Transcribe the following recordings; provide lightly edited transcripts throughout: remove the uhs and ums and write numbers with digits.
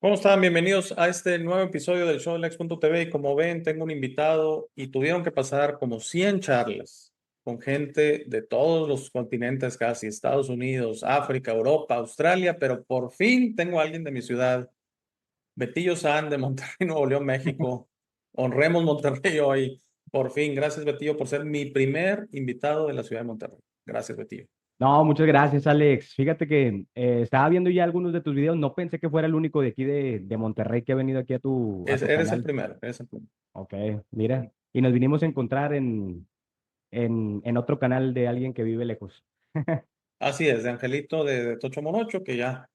¿Cómo están? Bienvenidos a este nuevo episodio del show de Lex.tv. Y como ven, tengo un invitado y tuvieron que pasar como 100 charlas con gente de todos los continentes casi, Estados Unidos, África, Europa, Australia, pero por fin tengo a alguien de mi ciudad, Betillo San de Monterrey, Nuevo León, México. Honremos Monterrey hoy. Por fin, gracias Betillo por ser mi primer invitado de la ciudad de Monterrey. Gracias Betillo. No, muchas gracias, Alex. Fíjate que estaba viendo ya algunos de tus videos. No pensé que fuera el único de aquí de Monterrey que ha venido aquí a tu Eres el canal. primero, eres el primero. Ok, mira. Y nos vinimos a encontrar en otro canal de alguien que vive lejos. Así es, de Angelito de Tocho Morocho, que ya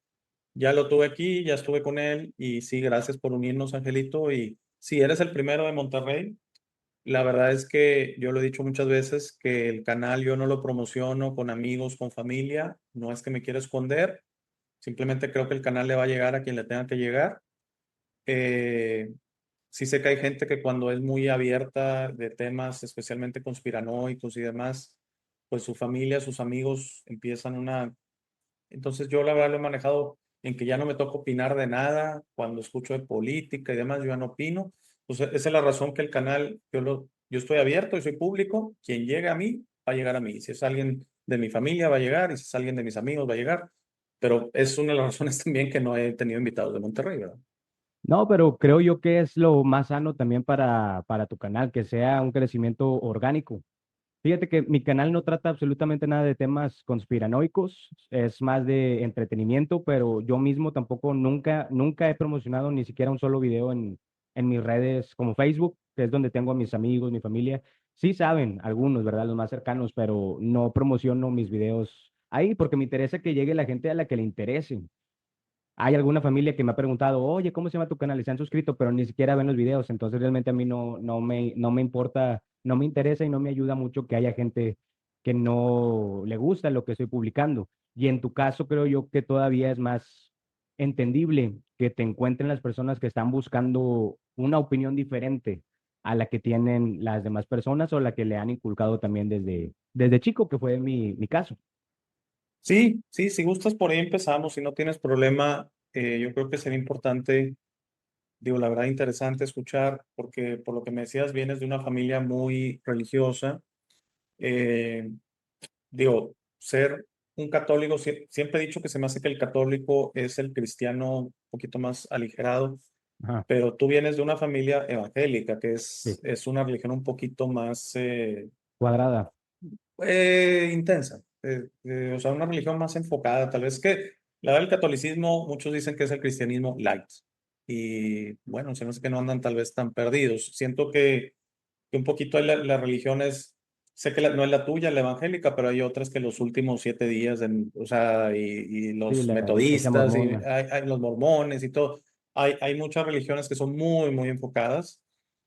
lo tuve aquí, ya estuve con él y sí, gracias por unirnos, Angelito. Y si eres el primero de Monterrey, la verdad es que yo lo he dicho muchas veces que el canal yo no lo promociono con amigos, con familia, no es que me quiera esconder, simplemente creo que el canal le va a llegar a quien le tenga que llegar. Eh, sí sé que hay gente que cuando es muy abierta de temas, especialmente conspiranoicos y demás, pues su familia, sus amigos empiezan una entonces yo la verdad lo he manejado en que ya no me toca opinar de nada. Cuando escucho de política y demás, yo ya no opino. Pues esa es la razón que el canal, yo estoy abierto y soy público. Quien llegue a mí, va a llegar a mí. Si es alguien de mi familia, va a llegar. Y si es alguien de mis amigos, va a llegar. Pero es una de las razones también que no he tenido invitados de Monterrey, ¿verdad? No, pero creo yo que es lo más sano también para tu canal, que sea un crecimiento orgánico. Fíjate que mi canal no trata absolutamente nada de temas conspiranoicos, es más de entretenimiento, pero yo mismo tampoco nunca he promocionado ni siquiera un solo video en mis redes como Facebook, que es donde tengo a mis amigos, mi familia. Sí saben algunos, ¿verdad? Los más cercanos, pero no promociono mis videos ahí porque me interesa que llegue la gente a la que le interese. Hay alguna familia que me ha preguntado, oye, ¿cómo se llama tu canal? Y se han suscrito, pero ni siquiera ven los videos. Entonces realmente a mí no me importa, no me interesa y no me ayuda mucho que haya gente que no le gusta lo que estoy publicando. Y en tu caso creo yo que todavía es más entendible que te encuentren las personas que están buscando una opinión diferente a la que tienen las demás personas o la que le han inculcado también desde chico, que fue mi caso. Sí, sí, si gustas por ahí empezamos. Si no tienes problema, yo creo que sería importante. Digo, la verdad interesante escuchar, porque por lo que me decías, vienes de una familia muy religiosa. Eh, digo, ser un católico, siempre he dicho que se me hace que el católico es el cristiano un poquito más aligerado, Ajá, pero tú vienes de una familia evangélica, que sí, es una religión un poquito más cuadrada. intensa, o sea, una religión más enfocada, tal vez que la del catolicismo, muchos dicen que es el cristianismo light. Y bueno, se me hace que no andan tal vez tan perdidos. Siento que un poquito las religiones, sé que no es la tuya, la evangélica, pero hay otras que los últimos 7 días, o sea, y Sí, los la iglesia metodistas, y mormona. hay los mormones y todo. Hay muchas religiones que son muy, muy enfocadas.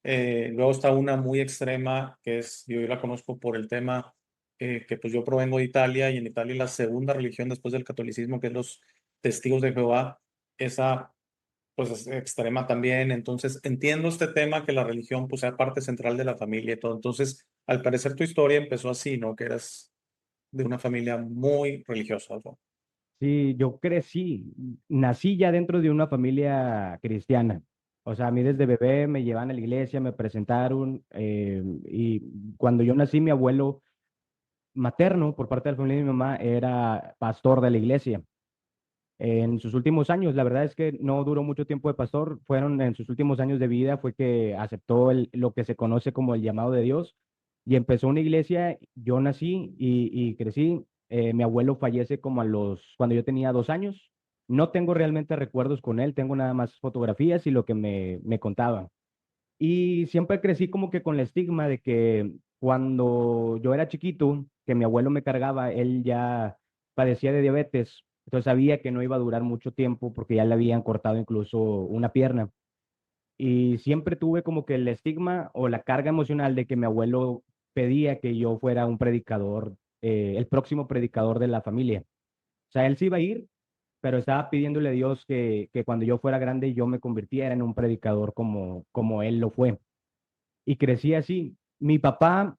Luego está una muy extrema, que es, yo la conozco por el tema que pues yo provengo de Italia, y en Italia la segunda religión después del catolicismo, que es los testigos de Jehová, esa pues es extrema también. Entonces, entiendo este tema que la religión pues sea parte central de la familia y todo. Entonces, al parecer tu historia empezó así, ¿no? Que eras de una familia muy religiosa, ¿no? Sí, yo crecí, nací ya dentro de una familia cristiana. O sea, a mí desde bebé me llevan a la iglesia, me presentaron, y cuando yo nací, mi abuelo materno, por parte de la familia de mi mamá, era pastor de la iglesia. En sus últimos años, la verdad es que no duró mucho tiempo de pastor, fueron en sus últimos años de vida, fue que aceptó lo que se conoce como el llamado de Dios y empezó una iglesia. Yo nací y crecí. Mi abuelo fallece como cuando yo tenía 2 años. No tengo realmente recuerdos con él, tengo nada más fotografías y lo que me contaban. Y siempre crecí como que con el estigma de que cuando yo era chiquito, que mi abuelo me cargaba, él ya padecía de diabetes, entonces sabía que no iba a durar mucho tiempo porque ya le habían cortado incluso una pierna. Y siempre tuve como que el estigma o la carga emocional de que mi abuelo pedía que yo fuera un predicador, el próximo predicador de la familia. O sea, él sí iba a ir, pero estaba pidiéndole a Dios que cuando yo fuera grande yo me convirtiera en un predicador como él lo fue. Y crecí así. Mi papá,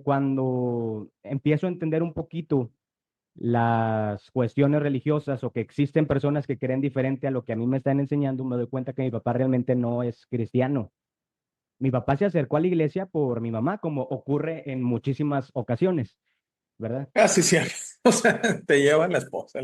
cuando empiezo a entender un poquito las cuestiones religiosas o que existen personas que creen diferente a lo que a mí me están enseñando, me doy cuenta que mi papá realmente no es cristiano. Mi papá se acercó a la iglesia por mi mamá, como ocurre en muchísimas ocasiones, ¿verdad? Casi siempre. O sea, te lleva la esposa,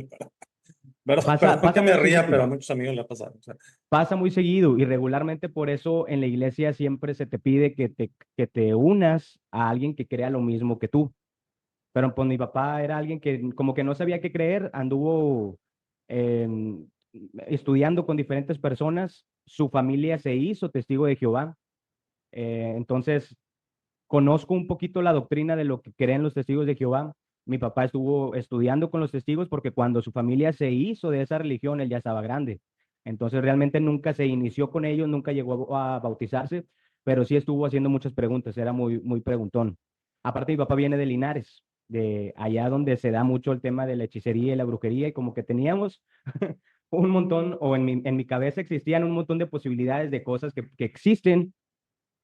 perdón, perdón que Pasa me muy ría, pero seguido. a muchos amigos le ha pasado. O sea, Pasa muy seguido y regularmente por eso en la iglesia siempre se te pide que te unas a alguien que crea lo mismo que tú. Pero pues mi papá era alguien que como que no sabía qué creer, anduvo em, estudiando con diferentes personas, su familia se hizo testigo de Jehová. Entonces conozco un poquito la doctrina de lo que creen los testigos de Jehová. Mi papá estuvo estudiando con los testigos porque cuando su familia se hizo de esa religión, él ya estaba grande. Entonces realmente nunca se inició con ellos, nunca llegó a bautizarse, pero sí estuvo haciendo muchas preguntas, era muy preguntón. Aparte, mi papá viene de Linares, de allá donde se da mucho el tema de la hechicería y la brujería, y como que teníamos un montón, o en mi cabeza existían un montón de posibilidades de cosas que existen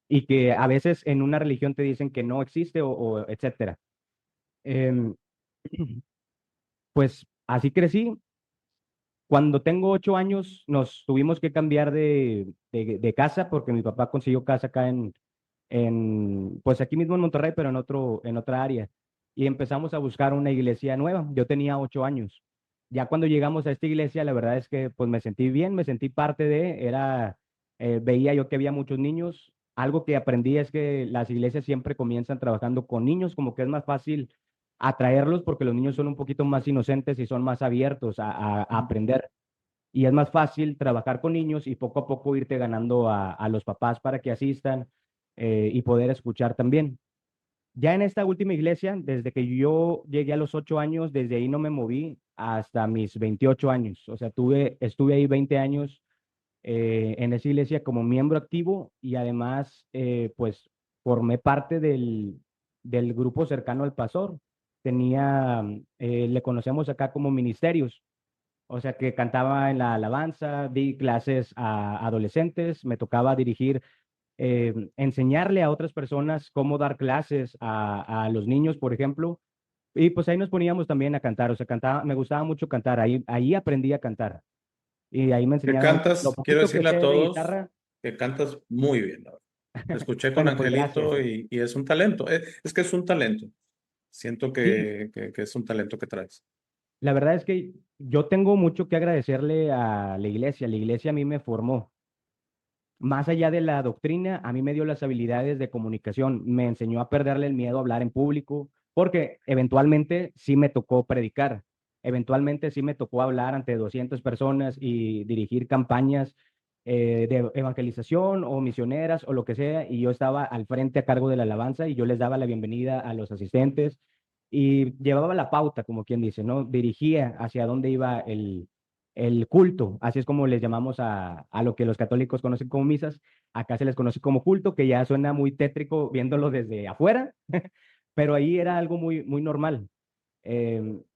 y que a veces en una religión te dicen que no existe o etcétera. Em, pues así crecí. Cuando tengo 8 años nos tuvimos que cambiar de casa porque mi papá consiguió casa acá pues aquí mismo en Monterrey, pero en otra área. Y empezamos a buscar una iglesia nueva. Yo tenía 8 años. Ya cuando llegamos a esta iglesia, la verdad es que pues me sentí bien, me sentí parte veía yo que había muchos niños. Algo que aprendí es que las iglesias siempre comienzan trabajando con niños, como que es más fácil atraerlos porque los niños son un poquito más inocentes y son más abiertos a aprender. Y es más fácil trabajar con niños y poco a poco irte ganando a los papás para que asistan y poder escuchar también. Ya en esta última iglesia, desde que yo llegué a los 8 años, desde ahí no me moví hasta mis 28 años. O sea, estuve ahí 20 años en esa iglesia como miembro activo y además, pues, formé parte del grupo cercano al pastor. Le conocemos acá como ministerios. O sea, que cantaba en la alabanza, di clases a adolescentes, me tocaba dirigir, enseñarle a otras personas cómo dar clases a los niños, por ejemplo. Y pues ahí nos poníamos también a cantar, o sea, me gustaba mucho cantar, ahí aprendí a cantar. Y ahí me que enseñaron lo cantas, quiero poquito que decirle a sé de todos guitarra. que cantas muy bien, la verdad. Te escuché con Bueno, pues gracias. Angelito y es un talento. Es que es un talento. Siento Sí, que es un talento que traes. la verdad es que yo tengo mucho que agradecerle a la iglesia. La iglesia a mí me formó. Más allá de la doctrina, a mí me dio las habilidades de comunicación, me enseñó a perderle el miedo a hablar en público, porque eventualmente sí me tocó predicar, eventualmente sí me tocó hablar ante 200 personas y dirigir campañas de evangelización o misioneras o lo que sea, y yo estaba al frente a cargo de la alabanza y yo les daba la bienvenida a los asistentes y llevaba la pauta, como quien dice, ¿no? Dirigía hacia dónde iba el culto, así es como les llamamos a lo que los católicos conocen como misas, acá se les conoce como culto, que ya suena muy tétrico viéndolo desde afuera, pero ahí era algo muy normal.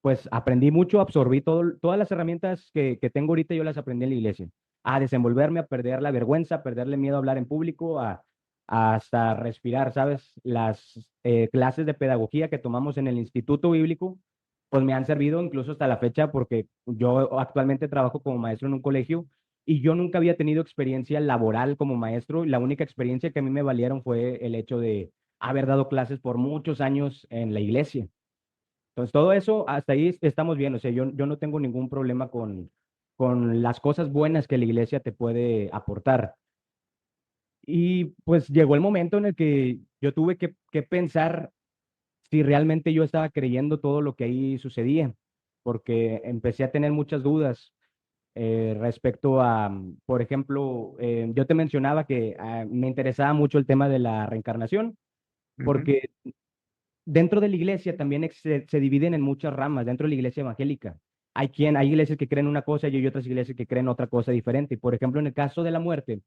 Pues aprendí mucho, absorbí todas las herramientas que tengo ahorita, yo las aprendí en la iglesia, a desenvolverme, a perder la vergüenza, a perderle miedo a hablar en público, a hasta respirar, ¿sabes? Las clases de pedagogía que tomamos en el Instituto Bíblico pues me han servido incluso hasta la fecha porque yo actualmente trabajo como maestro en un colegio y yo nunca había tenido experiencia laboral como maestro. La única experiencia que a mí me valieron fue el hecho de haber dado clases por muchos años en la iglesia. Entonces, todo eso, hasta ahí estamos bien. O sea, yo no tengo ningún problema con las cosas buenas que la iglesia te puede aportar. Y pues llegó el momento en el que yo tuve que pensar si realmente yo estaba creyendo todo lo que ahí sucedía, porque empecé a tener muchas dudas respecto a, por ejemplo, yo te mencionaba que me interesaba mucho el tema de la reencarnación, Ujú. porque dentro de la iglesia también se dividen en muchas ramas, dentro de la iglesia evangélica. Hay iglesias que creen una cosa y hay otras iglesias que creen otra cosa diferente. Y por ejemplo, en el caso de la muerte,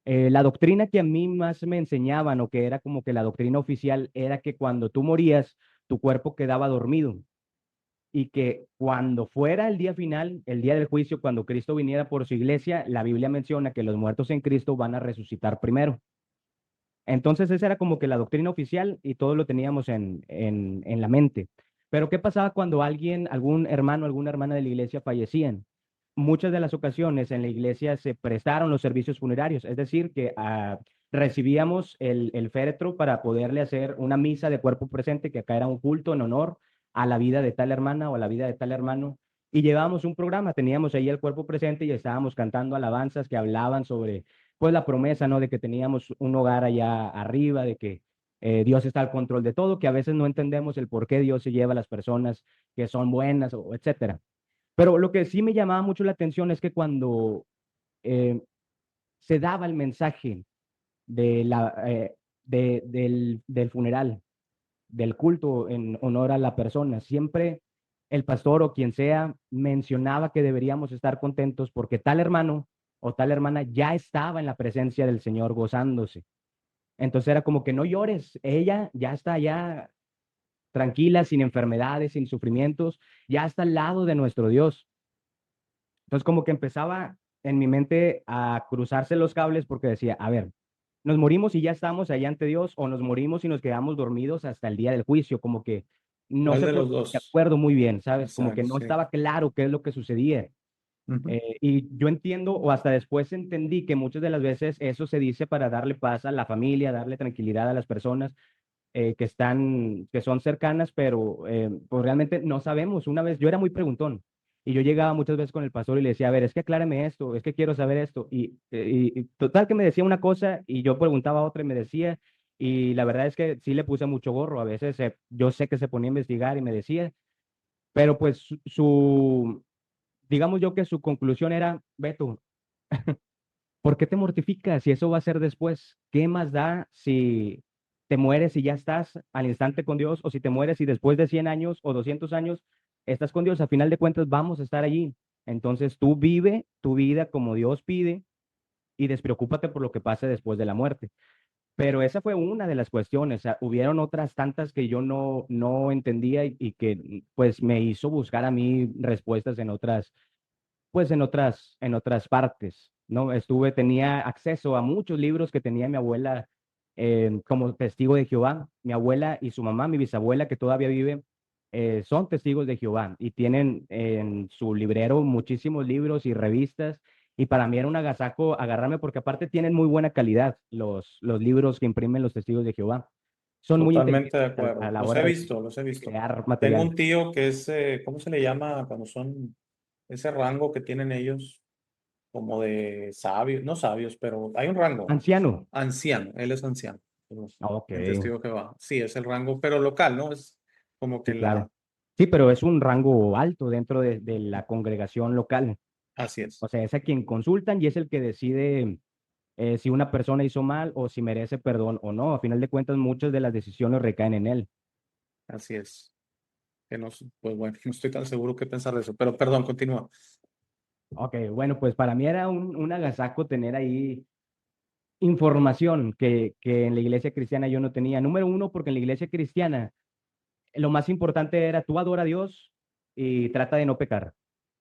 la doctrina que a mí más me enseñaban o que era como que la doctrina oficial era que cuando tú morías, tu cuerpo quedaba dormido y que cuando fuera el día final, el día del juicio, cuando Cristo viniera por su iglesia, la Biblia menciona que los muertos en Cristo van a resucitar primero. Entonces esa era como que la doctrina oficial y todo lo teníamos en la mente. Pero ¿qué pasaba cuando alguien, algún hermano, alguna hermana de la iglesia fallecían? Muchas de las ocasiones en la iglesia se prestaron los servicios funerarios, es decir, que recibíamos el féretro para poderle hacer una misa de cuerpo presente, que acá era un culto en honor a la vida de tal hermana o a la vida de tal hermano, y llevábamos un programa, teníamos ahí el cuerpo presente y estábamos cantando alabanzas que hablaban sobre, pues, la promesa, ¿no? De que teníamos un hogar allá arriba, de que Dios está al control de todo, que a veces no entendemos el por qué Dios se lleva a las personas que son buenas o etcétera. Pero lo que sí me llamaba mucho la atención es que cuando eh, se daba el mensaje del funeral, del culto en honor a la persona, siempre el pastor o quien sea mencionaba que deberíamos estar contentos porque tal hermano o tal hermana ya estaba en la presencia del Señor gozándose. Entonces era como que no llores, ella ya está allá tranquila, sin enfermedades, sin sufrimientos, ya está al lado de nuestro Dios. Entonces como que empezaba en mi mente a cruzarse los cables porque decía, a ver, nos morimos y ya estamos allá ante Dios o nos morimos y nos quedamos dormidos hasta el día del juicio, como que no ¿Cuál se de ponía los de dos? acuerdo muy bien, ¿sabes? Como que Exacto, no sí. estaba claro qué es lo que sucedía. Ujú. Y yo entiendo, o hasta después entendí que muchas de las veces eso se dice para darle paz a la familia, darle tranquilidad a las personas que son cercanas, pero pues realmente no sabemos. Una vez yo era muy preguntón y yo llegaba muchas veces con el pastor y le decía, a ver, es que acláreme esto, es que quiero saber esto. Y total que me decía una cosa y yo preguntaba otra y me decía, y la verdad es que sí le puse mucho gorro. A veces yo sé que se ponía a investigar y me decía, pero pues digamos yo que su conclusión era, Beto, ¿por qué te mortificas si eso va a ser después? ¿Qué más da si te mueres y ya estás al instante con Dios o si te mueres y después de 100 años o 200 años estás con Dios? A final de cuentas vamos a estar allí. Entonces tú vive tu vida como Dios pide y despreocúpate por lo que pase después de la muerte. Pero esa fue una de las cuestiones. O sea, hubieron otras tantas que yo no entendía y que pues me hizo buscar a mí respuestas en otras pues en otras partes, ¿no? Tenía acceso a muchos libros que tenía mi abuela como testigo de Jehová. Mi abuela y su mamá, mi bisabuela, que todavía vive, son testigos de Jehová y tienen en su librero muchísimos libros y revistas. Y para mí era un agasajo agarrarme porque aparte tienen muy buena calidad los libros que imprimen los testigos de Jehová. Son muy Totalmente de inteligentes a acuerdo. la Los hora he de visto, los he visto. crear Tengo material. un tío que es, ¿cómo se le llama cuando son ese rango que tienen ellos? Como de sabios, no sabios, pero hay un rango. Anciano. Anciano, él es anciano. Ok. En Testigo de Jehová. Sí, es el rango, pero local, ¿no? Es como que Sí, claro. la. Sí, pero es un rango alto dentro de la congregación local. Así es, O sea, es a quien consultan y es el que decide si una persona hizo mal o si merece perdón o no. A final de cuentas, muchas de las decisiones recaen en él. así es. Que no, pues bueno, no estoy tan seguro qué pensar de eso, pero perdón, continúa. Ok, bueno, pues para mí era un agasajo tener ahí información que en la iglesia cristiana yo no tenía. Número uno, porque en la iglesia cristiana lo más importante era tú adora a Dios y trata de no pecar.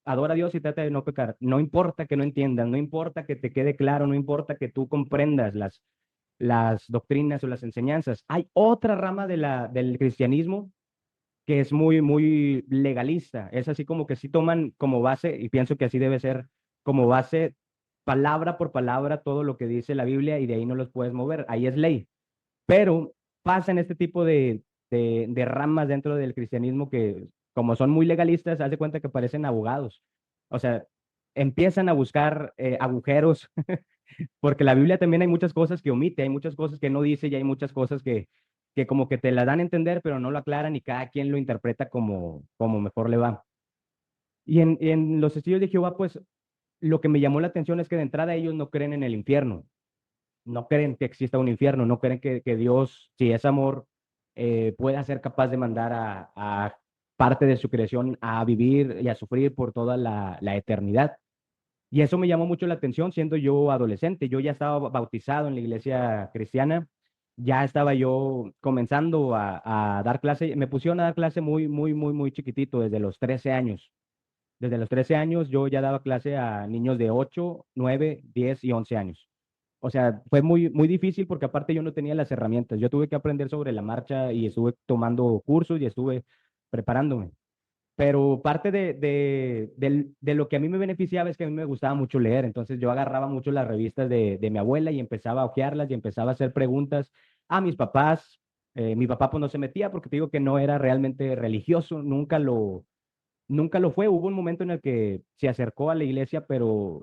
Adora a Dios y trata de no pecar. No importa que no entiendas, no importa que te quede claro, no importa que tú comprendas las doctrinas o las enseñanzas. Hay otra rama del cristianismo que es muy legalista. Es así como que sí toman como base, y pienso que así debe ser, como base palabra por palabra todo lo que dice la Biblia y de ahí no los puedes mover. Ahí es ley. Pero pasa en este tipo de ramas dentro del cristianismo que, como son muy legalistas, haz de cuenta que parecen abogados. O sea, empiezan a buscar agujeros, porque la Biblia también hay muchas cosas que omite, hay muchas cosas que no dice y hay muchas cosas que como que te la dan a entender, pero no lo aclaran y cada quien lo interpreta como mejor le va. Y en los testigos de Jehová, pues lo que me llamó la atención es que de entrada ellos no creen en el infierno, no creen que exista un infierno, no creen que Dios, si es amor, pueda ser capaz de mandar a parte de su creación a vivir y a sufrir por toda la eternidad. Y eso me llamó mucho la atención siendo yo adolescente. Yo ya estaba bautizado en la iglesia cristiana, ya estaba yo comenzando a dar clase. Me pusieron a dar clase muy chiquitito, desde los 13 años. Desde los 13 años yo ya daba clase a niños de 8, 9, 10 y 11 años. O sea, fue muy difícil porque aparte yo no tenía las herramientas. Yo tuve que aprender sobre la marcha y estuve tomando cursos y estuve preparándome. Pero parte de lo que a mí me beneficiaba es que a mí me gustaba mucho leer, entonces yo agarraba mucho las revistas de mi abuela y empezaba a hojearlas y empezaba a hacer preguntas a mis papás. Mi papá pues no se metía porque te digo que no era realmente religioso, nunca lo fue. Hubo un momento en el que se acercó a la iglesia, pero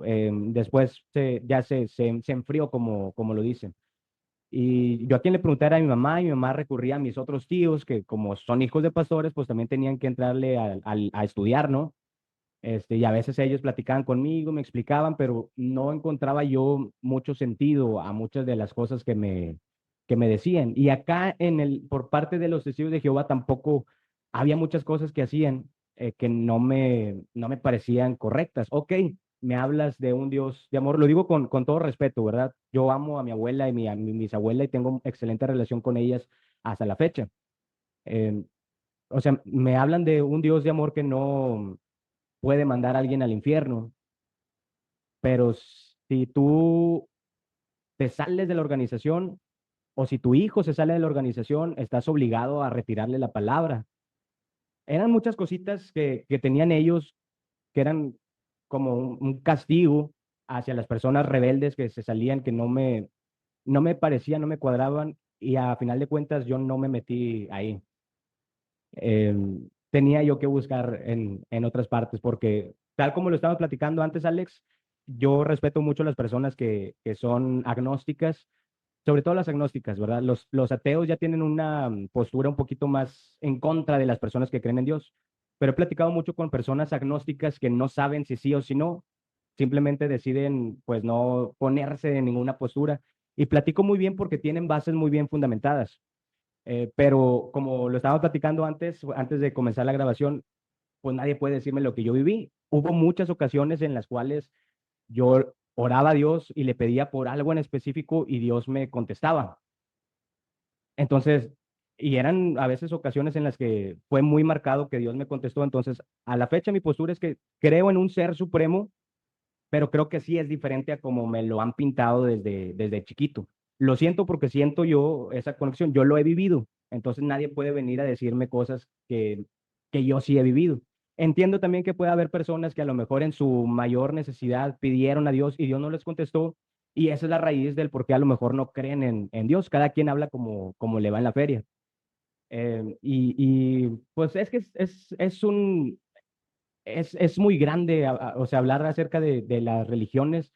después ya se enfrió, como lo dicen. Y yo a quien le preguntara a mi mamá, y mi mamá recurría a mis otros tíos, que como son hijos de pastores, pues también tenían que entrarle a estudiar, ¿no? Y a veces ellos platicaban conmigo, me explicaban, pero no encontraba yo mucho sentido a muchas de las cosas que me decían. Y acá por parte de los testigos de Jehová tampoco había muchas cosas que hacían que no me parecían correctas. Ok, me hablas de un Dios de amor, lo digo con todo respeto, ¿verdad? Yo amo a mi abuela y mis abuelas y tengo excelente relación con ellas hasta la fecha. Eh, o sea, me hablan de un Dios de amor que no puede mandar a alguien al infierno, pero si tú te sales de la organización o si tu hijo se sale de la organización, estás obligado a retirarle la palabra. Eran muchas cositas que tenían ellos que eran como un castigo hacia las personas rebeldes que se salían, que no me parecían, no me cuadraban y a final de cuentas yo no me metí ahí. Tenía yo que buscar en otras partes, porque tal como lo estaba platicando antes, Alex, yo respeto mucho a las personas que son agnósticas, sobre todo las agnósticas, ¿verdad? Los ateos ya tienen una postura un poquito más en contra de las personas que creen en Dios, pero he platicado mucho con personas agnósticas que no saben si sí o si no, simplemente deciden pues no ponerse en ninguna postura y platico muy bien porque tienen bases muy bien fundamentadas. Pero como lo estaba platicando antes de comenzar la grabación, pues nadie puede decirme lo que yo viví. Hubo muchas ocasiones en las cuales yo oraba a Dios y le pedía por algo en específico y Dios me contestaba. Entonces, y eran a veces ocasiones en las que fue muy marcado que Dios me contestó. Entonces, a la fecha mi postura es que creo en un ser supremo, pero creo que sí es diferente a como me lo han pintado desde chiquito. Lo siento porque siento yo esa conexión, yo lo he vivido, entonces nadie puede venir a decirme cosas que yo sí he vivido. Entiendo también que puede haber personas que a lo mejor en su mayor necesidad pidieron a Dios y Dios no les contestó, y esa es la raíz del por qué a lo mejor no creen en Dios. Cada quien habla como le va en la feria. Pues es que es muy grande, o sea, hablar acerca de las religiones.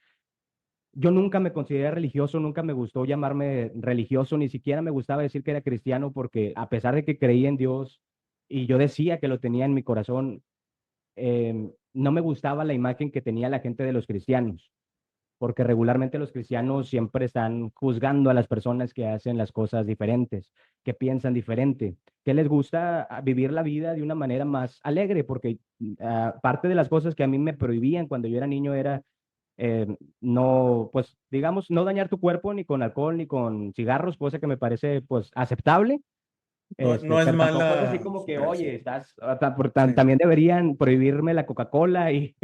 Yo nunca me consideré religioso, nunca me gustó llamarme religioso, ni siquiera me gustaba decir que era cristiano, porque a pesar de que creía en Dios y yo decía que lo tenía en mi corazón, no me gustaba la imagen que tenía la gente de los cristianos, porque regularmente los cristianos siempre están juzgando a las personas que hacen las cosas diferentes, que piensan diferente, que les gusta vivir la vida de una manera más alegre, porque parte de las cosas que a mí me prohibían cuando yo era niño era eh, no, pues digamos, no dañar tu cuerpo ni con alcohol ni con cigarros, cosa que me parece pues aceptable. No, no es Pero tampoco es así mala, como que, sí, oye, sí. también deberían prohibirme la Coca-Cola y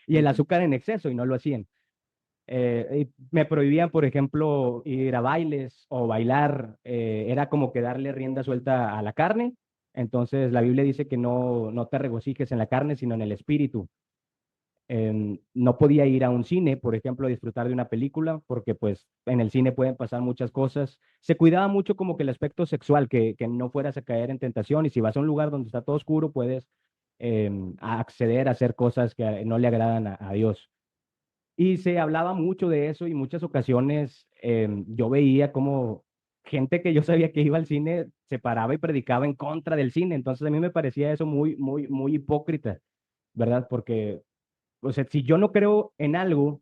el azúcar en exceso, y no lo hacían. Y me prohibían, por ejemplo, ir a bailes o bailar, era como que darle rienda suelta a la carne. Entonces la Biblia dice que no te regocijes en la carne, sino en el espíritu. No podía ir a un cine, por ejemplo, a disfrutar de una película, porque pues en el cine pueden pasar muchas cosas. Se cuidaba mucho como que el aspecto sexual, que no fueras a caer en tentación, y si vas a un lugar donde está todo oscuro, puedes acceder a hacer cosas que no le agradan a Dios. Y se hablaba mucho de eso y muchas ocasiones yo veía como gente que yo sabía que iba al cine se paraba y predicaba en contra del cine. Entonces a mí me parecía eso muy, muy, muy hipócrita, ¿verdad? Porque, o sea, si yo no creo en algo,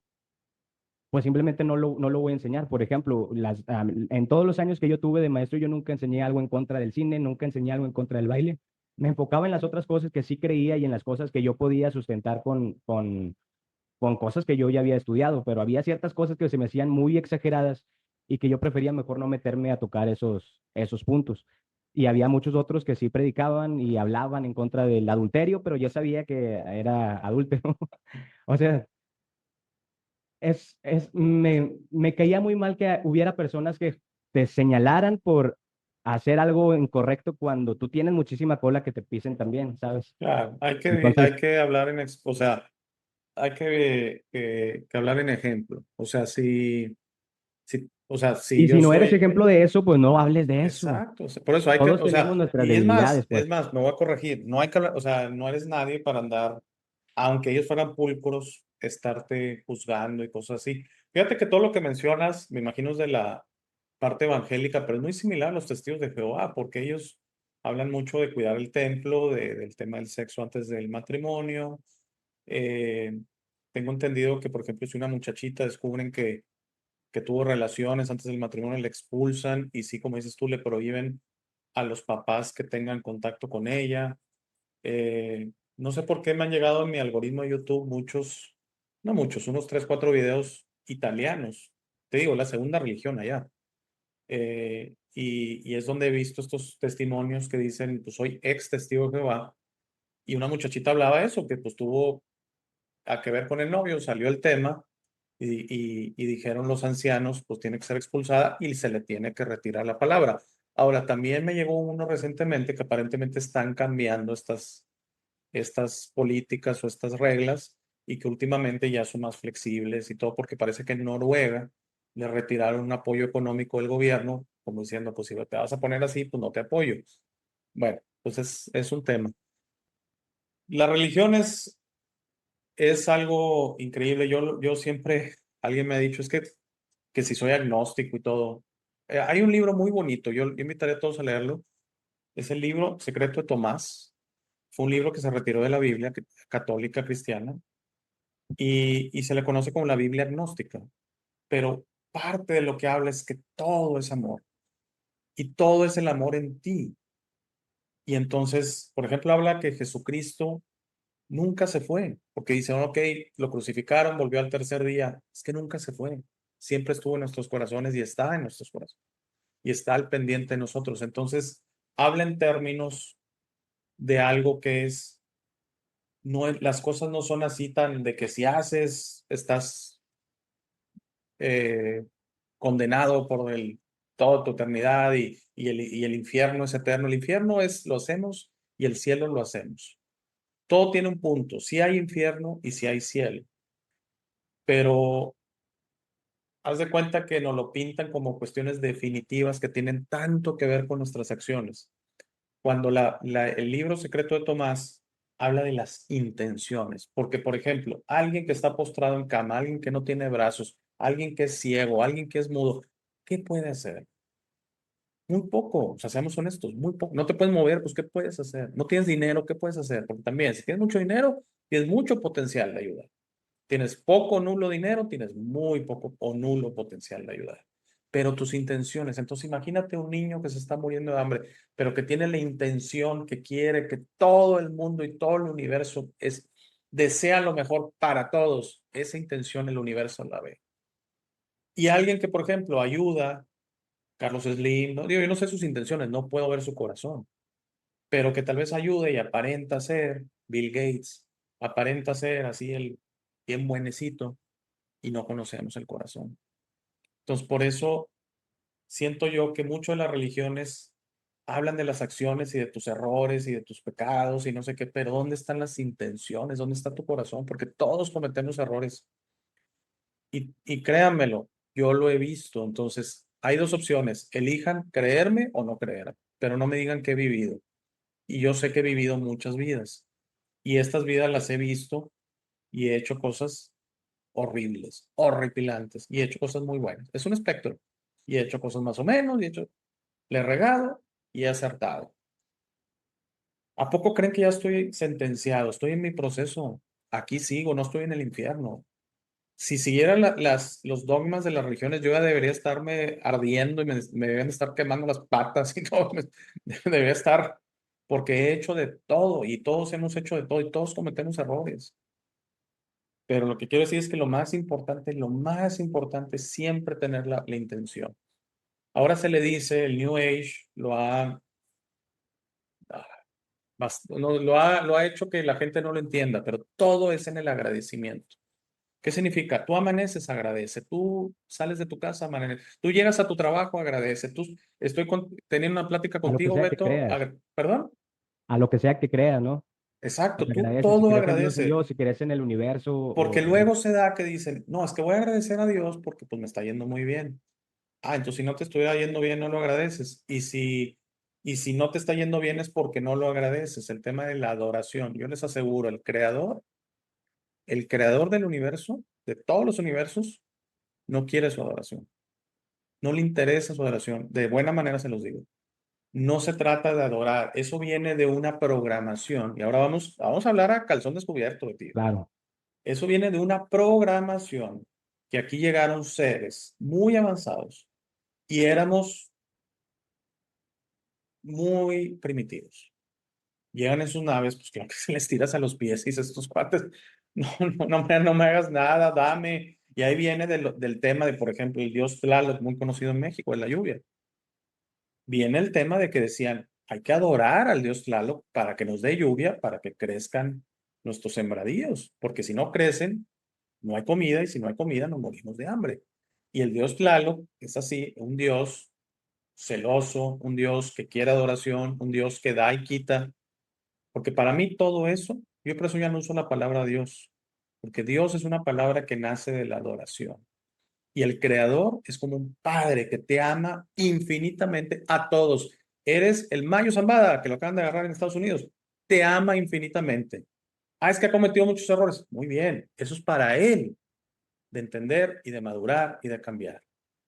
pues simplemente no lo voy a enseñar. Por ejemplo, en todos los años que yo tuve de maestro, yo nunca enseñé algo en contra del cine, nunca enseñé algo en contra del baile. Me enfocaba en las otras cosas que sí creía y en las cosas que yo podía sustentar con cosas que yo ya había estudiado, pero había ciertas cosas que se me hacían muy exageradas y que yo prefería mejor no meterme a tocar esos puntos. Y había muchos otros que sí predicaban y hablaban en contra del adulterio, pero yo sabía que era adúltero. O sea, me caía muy mal que hubiera personas que te señalaran por hacer algo incorrecto cuando tú tienes muchísima cola que te pisen también, ¿sabes? Claro, Entonces, hay que hablar o sea, hay que hablar en ejemplo. O sea, o sea, si y yo si no eres soy, ejemplo de eso, pues no hables de eso. exacto, o sea, por eso hay que, Todos o tenemos sea, nuestras y debilidades, es pues. más, me voy a corregir, no hay que hablar, o sea, no eres nadie para andar, aunque ellos fueran pulcros, estarte juzgando y cosas así. Fíjate que todo lo que mencionas, me imagino es de la parte evangélica, pero es muy similar a los testigos de Jehová, porque ellos hablan mucho de cuidar el templo, del tema del sexo antes del matrimonio. Eh, tengo entendido que, por ejemplo, si una muchachita descubren que tuvo relaciones antes del matrimonio, le expulsan y sí, como dices tú, le prohíben a los papás que tengan contacto con ella. No sé por qué me han llegado en mi algoritmo de YouTube muchos, no muchos, unos 3 4 videos italianos. Te digo, la segunda religión allá. Y es donde he visto estos testimonios que dicen, pues soy ex testigo de Jehová. Y una muchachita hablaba eso, que pues tuvo a que ver con el novio, salió el tema y dijeron los ancianos, pues tiene que ser expulsada y se le tiene que retirar la palabra. Ahora, también me llegó uno recientemente que aparentemente están cambiando estas políticas o estas reglas y que últimamente ya son más flexibles y todo, porque parece que en Noruega le retiraron un apoyo económico del gobierno, como diciendo, pues si te vas a poner así, pues no te apoyo. Bueno, pues es un tema. La religión es algo increíble. Yo siempre, alguien me ha dicho, que si soy agnóstico y todo. Hay un libro muy bonito, yo invitaría a todos a leerlo. Es el libro Secreto de Tomás. Fue un libro que se retiró de la Biblia católica cristiana y se le conoce como la Biblia agnóstica. Pero parte de lo que habla es que todo es amor y todo es el amor en ti. Y entonces, por ejemplo, habla que Jesucristo nunca se fue, porque dicen, ok, lo crucificaron, volvió al tercer día. Es que nunca se fue. Siempre estuvo en nuestros corazones y está en nuestros corazones y está al pendiente de nosotros. Entonces, habla en términos de algo que las cosas no son así tan de que si haces, estás eh, condenado por toda tu eternidad y el infierno es eterno. El infierno lo hacemos y el cielo lo hacemos. Todo tiene un punto. Si hay infierno y si hay cielo. Pero haz de cuenta que nos lo pintan como cuestiones definitivas que tienen tanto que ver con nuestras acciones. Cuando el libro secreto de Tomás habla de las intenciones, porque por ejemplo, alguien que está postrado en cama, alguien que no tiene brazos, alguien que es ciego, alguien que es mudo, ¿qué puede hacer? Muy poco, o sea, seamos honestos, muy poco. No te puedes mover, pues ¿qué puedes hacer? No tienes dinero, ¿qué puedes hacer? Porque también, si tienes mucho dinero, tienes mucho potencial de ayudar. Tienes poco o nulo dinero, tienes muy poco o nulo potencial de ayudar. Pero tus intenciones, entonces imagínate un niño que se está muriendo de hambre, pero que tiene la intención, que quiere que todo el mundo y todo el universo desea lo mejor para todos. Esa intención el universo la ve. Y alguien que, por ejemplo, ayuda, Carlos Slim, no, digo, yo no sé sus intenciones, no puedo ver su corazón, pero que tal vez ayude y aparenta ser Bill Gates, aparenta ser así el bien buenecito y no conocemos el corazón. Entonces, por eso siento yo que mucho de las religiones hablan de las acciones y de tus errores y de tus pecados y no sé qué, pero ¿dónde están las intenciones? ¿Dónde está tu corazón? Porque todos cometemos errores y créanmelo, yo lo he visto. Entonces, hay dos opciones, elijan creerme o no creer, pero no me digan que he vivido. Y yo sé que he vivido muchas vidas y estas vidas las he visto y he hecho cosas horribles, horripilantes, y he hecho cosas muy buenas. Es un espectro. Y he hecho cosas más o menos, le he regado y he acertado. ¿A poco creen que ya estoy sentenciado? Estoy en mi proceso. Aquí sigo, no estoy en el infierno. Si siguiera los dogmas de las religiones, yo ya debería estarme ardiendo y me deberían estar quemando las patas y todo. Debería estar, porque he hecho de todo y todos hemos hecho de todo y todos cometemos errores. Pero lo que quiero decir es que lo más importante es siempre tener la intención. Ahora se le dice, el New Age ah, no, lo ha hecho que la gente no lo entienda, pero todo es en el agradecimiento. ¿Qué significa? Tú amaneces, agradece. Tú sales de tu casa, amanece. Tú llegas a tu trabajo, agradece. Tú, teniendo una plática A lo que contigo, sea que Beto. creas, ¿Perdón? a lo que sea que creas, ¿no? Exacto, Pues tú agradece, si todo crees en agradece. Dios, si crees en el universo, Porque o luego se da que dicen, no, es que voy a agradecer a Dios porque pues me está yendo muy bien. Ah, entonces si no te estuviera yendo bien, no lo agradeces. Y si no te está yendo bien es porque no lo agradeces. El tema de la adoración. Yo les aseguro, el creador del universo, de todos los universos, no quiere su adoración. No le interesa su adoración. De buena manera se los digo. No se trata de adorar. Eso viene de una programación. Y ahora vamos a hablar a calzón descubierto de ti. claro, Eso viene de una programación que aquí llegaron seres muy avanzados y éramos muy primitivos. Llegan en sus naves, pues claro que se les tiras a los pies y dices, estos cuates, no, no, no me hagas nada, dame. Y ahí viene del tema de, por ejemplo, el dios Tlaloc, muy conocido en México, en la lluvia. Viene el tema de que decían, hay que adorar al dios Tlaloc para que nos dé lluvia, para que crezcan nuestros sembradíos, porque si no crecen, no hay comida y si no hay comida nos morimos de hambre. Y el dios Tlaloc es así, un dios celoso, un dios que quiere adoración, un dios que da y quita, porque para mí todo eso, yo por eso ya no uso la palabra Dios, porque Dios es una palabra que nace de la adoración. Y el creador es como un padre que te ama infinitamente a todos. Eres el Mayo Zambada, que lo acaban de agarrar en Estados Unidos. Te ama infinitamente. Ah, es que ha cometido muchos errores. Muy bien, eso es para él, de entender y de madurar y de cambiar.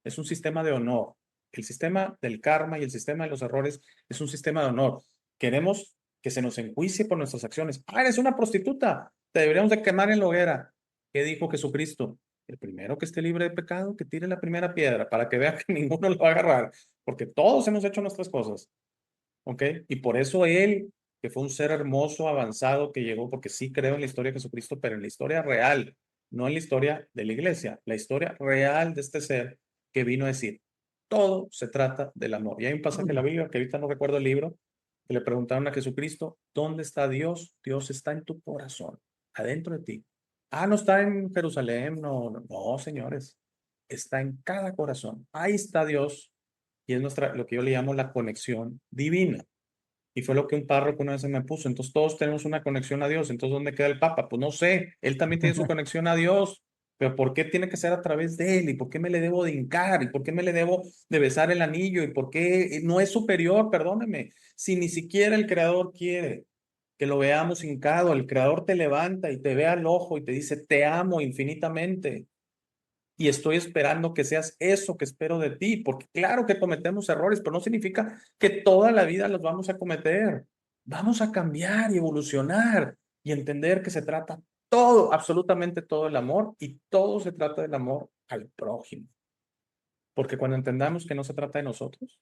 Es un sistema de honor. El sistema del karma y el sistema de los errores es un sistema de honor. Queremos que se nos enjuicie por nuestras acciones. Ah, eres una prostituta. Te deberíamos de quemar en la hoguera. ¿Qué dijo Jesucristo? El primero que esté libre de pecado, que tire la primera piedra para que vea que ninguno lo va a agarrar. Porque todos hemos hecho nuestras cosas. ¿Ok? Y por eso él, que fue un ser hermoso, avanzado, que llegó, porque sí creo en la historia de Jesucristo, pero en la historia real, no en la historia de la iglesia, la historia real de este ser que vino a decir, todo se trata del amor. Y hay un pasaje en la Biblia, que ahorita no recuerdo el libro, que le preguntaron a Jesucristo, ¿dónde está Dios? Dios está en tu corazón, adentro de ti. Ah, no está en Jerusalén, no, no, no, señores, está en cada corazón. Ahí está Dios y es lo que yo le llamo la conexión divina. Y fue lo que un párroco una vez me puso. Entonces todos tenemos una conexión a Dios. Entonces, ¿dónde queda el Papa? Pues no sé, él también tiene su conexión a Dios. Pero ¿por qué tiene que ser a través de él? ¿Y por qué me le debo de hincar? ¿Y por qué me le debo de besar el anillo? ¿Y por qué no es superior? Perdóneme. Si ni siquiera el Creador quiere que lo veamos hincado, el Creador te levanta y te ve al ojo y te dice, te amo infinitamente y estoy esperando que seas eso que espero de ti, porque claro que cometemos errores, pero no significa que toda la vida los vamos a cometer. Vamos a cambiar y evolucionar y entender que se trata todo, absolutamente todo el amor y todo se trata del amor al prójimo. Porque cuando entendamos que no se trata de nosotros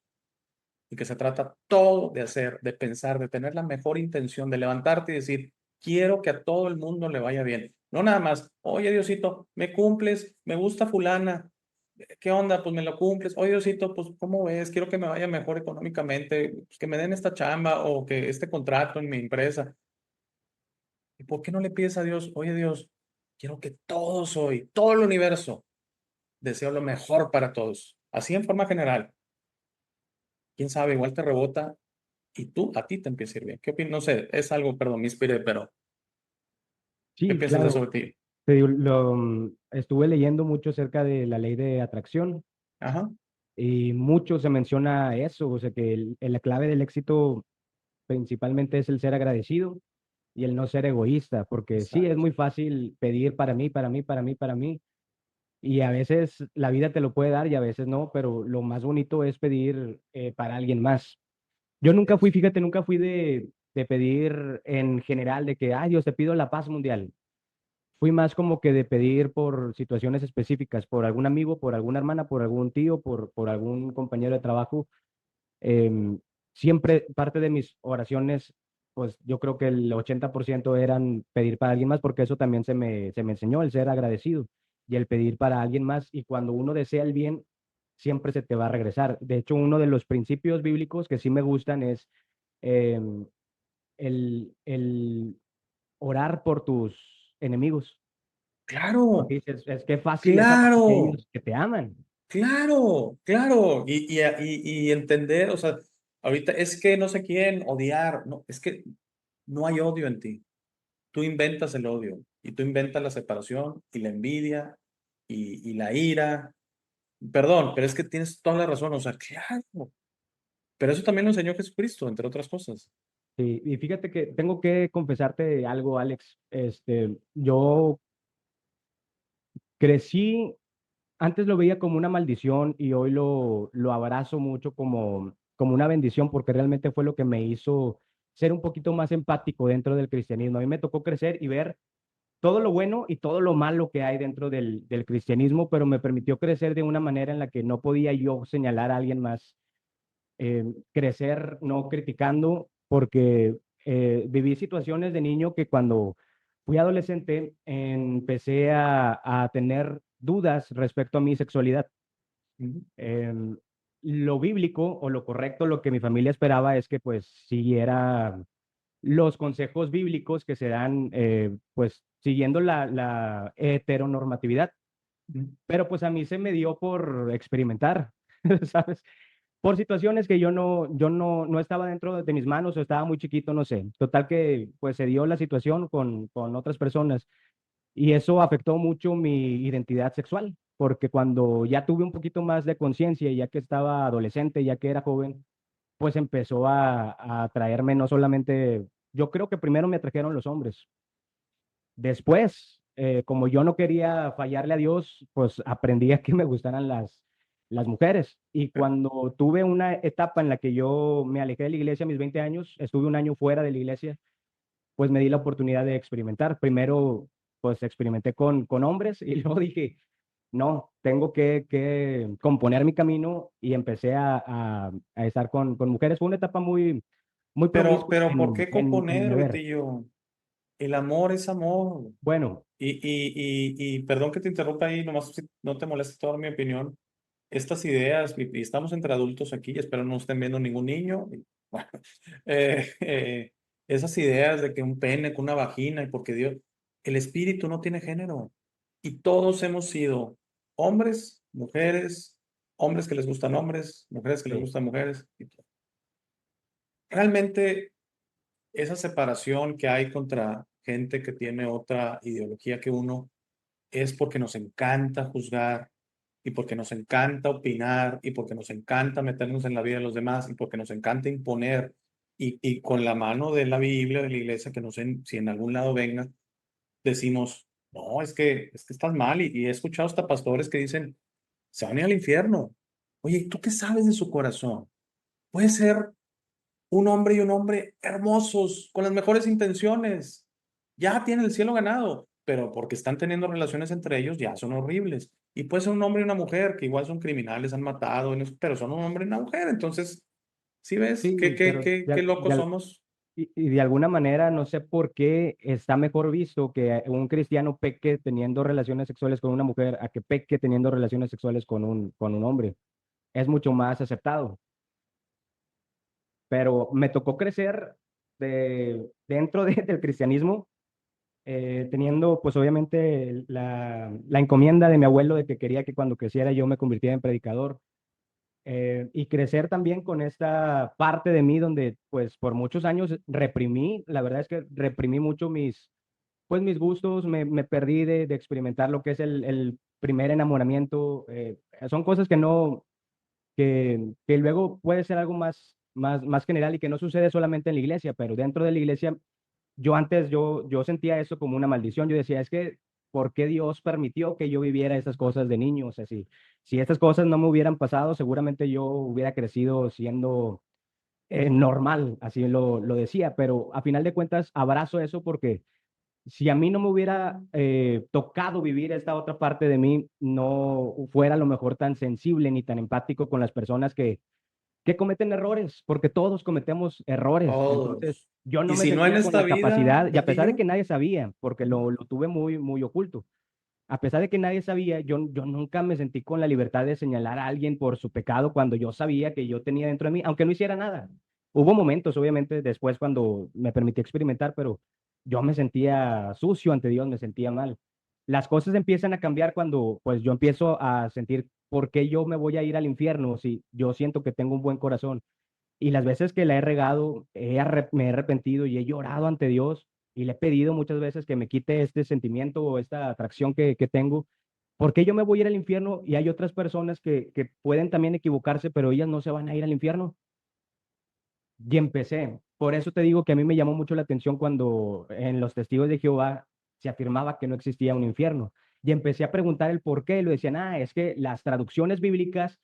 y que se trata todo de hacer, de pensar, de tener la mejor intención, de levantarte y decir, quiero que a todo el mundo le vaya bien. No nada más, oye Diosito, me cumples, me gusta fulana, ¿qué onda? Pues me lo cumples. Oye, Diosito, pues ¿cómo ves? Quiero que me vaya mejor económicamente, pues, que me den esta chamba o que este contrato en mi empresa. ¿Y por qué no le pides a Dios, oye Dios, quiero que todos hoy, todo el universo, deseo lo mejor para todos? Así en forma general. Quién sabe, igual te rebota y a ti te empieza a ir bien. ¿Qué opinas? No sé, es algo, perdón, me inspiré, pero ¿qué sí, piensas de eso claro. de ti? Te digo, estuve leyendo mucho acerca de la ley de atracción Ajá, y mucho se menciona eso, o sea que la clave del éxito principalmente es el ser agradecido y el no ser egoísta, porque sí, es exacto. muy fácil pedir para mí, para mí, para mí, para mí, y a veces la vida te lo puede dar y a veces no, pero lo más bonito es pedir para alguien más. Yo nunca fui, Eso. fíjate, nunca fui de pedir en general de que, ay, Dios, te pido la paz mundial. Fui más como que de pedir por situaciones específicas, por algún amigo, por alguna hermana, por algún tío, por algún compañero de trabajo. Em, Siempre parte de mis oraciones, pues yo creo que el 80% eran pedir para alguien más, porque eso también se me enseñó, el ser agradecido y el pedir para alguien más. Y cuando uno desea el bien, siempre se te va a regresar. De hecho, uno de los principios bíblicos que sí me gustan es em, el orar por tus enemigos. Claro, Porque dices, es que fácil es amar a claro, aquellos que te aman. claro, claro. Y entender, o sea, ahorita es que no sé quién odiar, no, es que no hay odio en ti. Tú inventas el odio y tú inventas la separación y la envidia y la ira. Perdón, pero es que tienes toda la razón, o sea, claro. Pero eso también lo enseñó Jesucristo, entre otras cosas. Sí, y fíjate que tengo que confesarte algo, Alex. Yo crecí, antes lo veía como una maldición y hoy lo abrazo mucho como una bendición porque realmente fue lo que me hizo ser un poquito más empático dentro del cristianismo. A mí me tocó crecer y ver todo lo bueno y todo lo malo que hay dentro del cristianismo, pero me permitió crecer de una manera en la que no podía yo señalar a alguien más, crecer no criticando, porque viví situaciones de niño que cuando fui adolescente empecé a tener dudas respecto a mi sexualidad. Ujú, Em, lo bíblico o lo correcto, lo que mi familia esperaba es que pues siguiera los consejos bíblicos que se dan, pues siguiendo la heteronormatividad, ujú. pero pues a mí se me dio por experimentar, ¿sabes? Por situaciones que yo no estaba dentro de mis manos o estaba muy chiquito, no sé. Total que pues se dio la situación con otras personas y eso afectó mucho mi identidad sexual, porque cuando ya tuve un poquito más de conciencia, ya que estaba adolescente, ya que era joven, pues empezó a atraerme no solamente, yo creo que primero me atrajeron los hombres. Después, como yo no quería fallarle a Dios, pues aprendí a que me gustaran las mujeres. Y cuando tuve una etapa en la que yo me alejé de la iglesia a mis 20 años, estuve un año fuera de la iglesia, pues me di la oportunidad de experimentar. Primero, pues experimenté con hombres y luego dije, no, tengo que componer mi camino y empecé a estar con mujeres. Fue una etapa muy promiscua Pero ¿por en, qué en mi componer, haber. Vitillo? El amor es amor. Bueno, Y perdón que te interrumpa ahí, nomás si no te molesta toda mi opinión. Estas ideas, y estamos entre adultos aquí, espero no estén viendo ningún niño. Bueno, esas ideas de que un pene con una vagina y porque Dios, el espíritu no tiene género. Y todos hemos sido hombres, mujeres, hombres que les gustan hombres, mujeres que les sí, gustan mujeres. Realmente esa separación que hay contra gente que tiene otra ideología que uno es porque nos encanta juzgar y porque nos encanta opinar y porque nos encanta meternos en la vida de los demás y porque nos encanta imponer y con la mano de la Biblia, de la iglesia, que no sé si en algún lado venga, decimos, no, es que estás mal y he escuchado hasta pastores que dicen, se van a ir al infierno. Oye, ¿y tú qué sabes de su corazón? Puede ser un hombre y un hombre hermosos, con las mejores intenciones. Ya tienen el cielo ganado, pero porque están teniendo relaciones entre ellos ya son horribles. Y puede ser un hombre y una mujer, que igual son criminales, han matado, pero son un hombre y una mujer. Entonces, ¿sí ves sí, pero qué locos somos? y de alguna manera no sé por qué está mejor visto que un cristiano peque teniendo relaciones sexuales con una mujer a que peque teniendo relaciones sexuales con un hombre. Es mucho más aceptado. Pero me tocó crecer dentro del cristianismo, teniendo pues obviamente la encomienda de mi abuelo de que quería que cuando creciera yo me convirtiera en predicador. Y crecer también con esta parte de mí donde pues por muchos años reprimí, la verdad es que reprimí mucho mis gustos, me perdí de experimentar lo que es el primer enamoramiento. Son cosas que no, que luego puede ser algo más general y que no sucede solamente en la iglesia, pero dentro de la iglesia yo sentía eso como una maldición. Yo decía, es que, ¿por qué Dios permitió que yo viviera esas cosas de niño? O sea, si estas cosas no me hubieran pasado, seguramente yo hubiera crecido siendo normal, así lo decía, pero a final de cuentas abrazo eso porque si a mí no me hubiera tocado vivir esta otra parte de mí, no fuera a lo mejor tan sensible ni tan empático con las personas que cometen errores, porque todos cometemos errores. Entonces, Todos. yo no Y me si no en sentía con esta la vida, capacidad, y a pesar de Betillo, que nadie sabía, porque lo tuve muy oculto, a pesar de que nadie sabía, yo nunca me sentí con la libertad de señalar a alguien por su pecado cuando yo sabía que yo tenía dentro de mí, aunque no hiciera nada. Hubo momentos, obviamente, después cuando me permití experimentar, pero yo me sentía sucio ante Dios, me sentía mal. las cosas empiezan a cambiar cuando pues yo empiezo a sentir por qué yo me voy a ir al infierno si yo siento que tengo un buen corazón. Y las veces que la he regado, me he arrepentido y he llorado ante Dios y le he pedido muchas veces que me quite este sentimiento o esta atracción que tengo. ¿Por qué yo me voy a ir al infierno y hay otras personas que pueden también equivocarse, pero ellas no se van a ir al infierno? Y empecé. Por eso te digo que a mí me llamó mucho la atención cuando en los testigos de Jehová se afirmaba que no existía un infierno. Y empecé a preguntar el por qué. Y lo decían, es que las traducciones bíblicas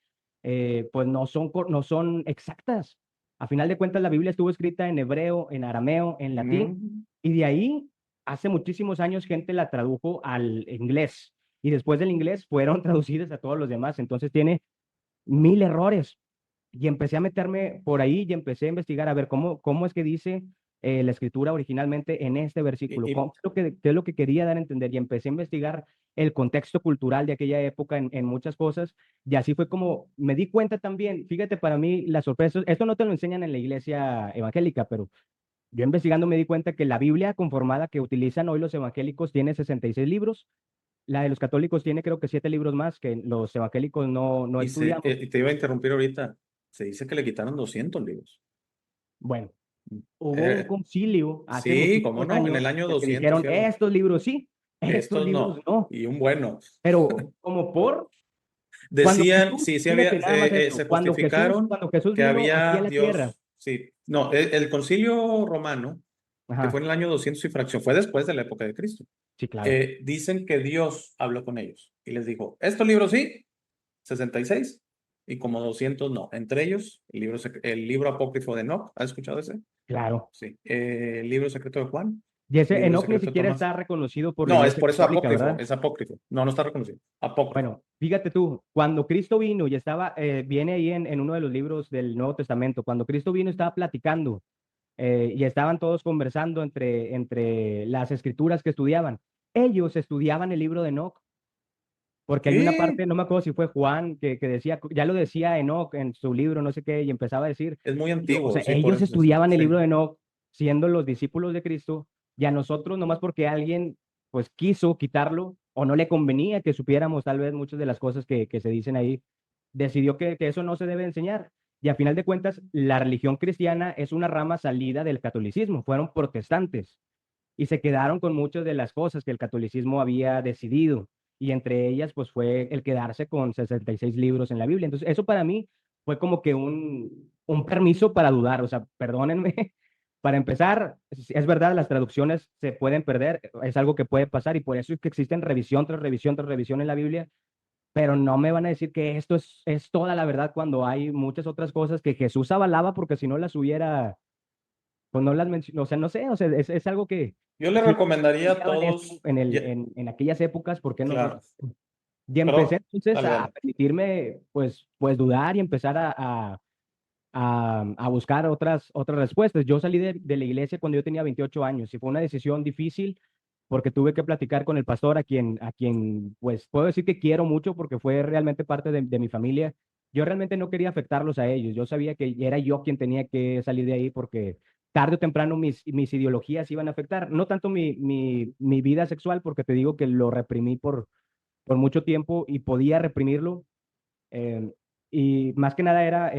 pues no son exactas. A final de cuentas, la Biblia estuvo escrita en hebreo, en arameo, en latín. Mm. Y de ahí, hace muchísimos años, gente la tradujo al inglés. Y después del inglés fueron traducidas a todos los demás. Entonces tiene mil errores. Y empecé a meterme por ahí y empecé a investigar a ver cómo es que dice la escritura originalmente en este versículo, Y qué es lo que quería dar a entender. Y empecé a investigar el contexto cultural de aquella época en muchas cosas. Y así fue como me di cuenta también, fíjate, para mí la sorpresa, esto no te lo enseñan en la iglesia evangélica, pero yo investigando me di cuenta que la Biblia conformada que utilizan hoy los evangélicos tiene 66 libros. La de los católicos tiene creo que 7 libros más que los evangélicos no estudiamos. y te iba a interrumpir ahorita. Se dice que le quitaron 200 libros. Bueno, Mm. hubo un Eh, concilio hace sí, cómo muchísimos no, en años el año en el que 200 dijeron, y algo. estos libros sí, estos Estos libros no, no. y un bueno. Pero como cuando Decían, Jesús, sí, sí había, fíjate nada más esto, se justificaron cuando Jesús que vino aquí había a la tierra, Dios, sí, no, el concilio romano, que fue ajá, en el año 200 y fracción, fue después de la época de Cristo. sí, claro, Dicen que Dios habló con ellos y les dijo, estos libros sí, 66, y como 200 no. Entre ellos, el libro apócrifo de Enoch, ¿has escuchado ese? claro. Sí. El libro secreto de Juan, Y ese libro Enoch ni secreto de siquiera Tomás. está reconocido por la No, es Iglesia por eso Católica, apócrifo, ¿verdad? es apócrifo. No, no está reconocido. Apócrifo. Bueno, fíjate tú, cuando Cristo vino y estaba, viene ahí en uno de los libros del Nuevo Testamento, cuando Cristo vino estaba platicando y estaban todos conversando entre las escrituras que estudiaban. Ellos estudiaban el libro de Enoch, porque hay una ¿Qué? parte, no me acuerdo si fue Juan, que decía, ya lo decía Enoch en su libro, no sé qué, y empezaba a decir, Es muy o antiguo, sea, sí, por ellos eso es. estudiaban el Sí. libro de Enoch siendo los discípulos de Cristo, y a nosotros, nomás porque alguien pues quiso quitarlo o no le convenía que supiéramos tal vez muchas de las cosas que se dicen ahí, decidió que eso no se debe enseñar. Y a final de cuentas, la religión cristiana es una rama salida del catolicismo, fueron protestantes y se quedaron con muchas de las cosas que el catolicismo había decidido. Y entre ellas, pues fue el quedarse con 66 libros en la Biblia. Entonces, eso para mí fue como que un permiso para dudar. O sea, perdónenme, para empezar, es verdad, las traducciones se pueden perder, es algo que puede pasar y por eso es que existen revisión tras revisión tras revisión en la Biblia, pero no me van a decir que esto es toda la verdad cuando hay muchas otras cosas que Jesús avalaba porque si no las hubiera, pues no las mencionó, o sea, no sé, o sea, es algo que Yo le si recomendaría a estudiaban esto todos, en aquellas épocas, ¿por qué claro, nosotros? Y empecé pero entonces dale, a dale. permitirme, pues dudar y empezar a buscar otras respuestas. Yo salí de la iglesia cuando yo tenía 28 años y fue una decisión difícil porque tuve que platicar con el pastor a quien pues puedo decir que quiero mucho porque fue realmente parte de mi familia. Yo realmente no quería afectarlos a ellos. Yo sabía que era yo quien tenía que salir de ahí porque tarde o temprano mis ideologías iban a afectar. No tanto mi vida sexual, porque te digo que lo reprimí por mucho tiempo y podía reprimirlo. eh, y más que nada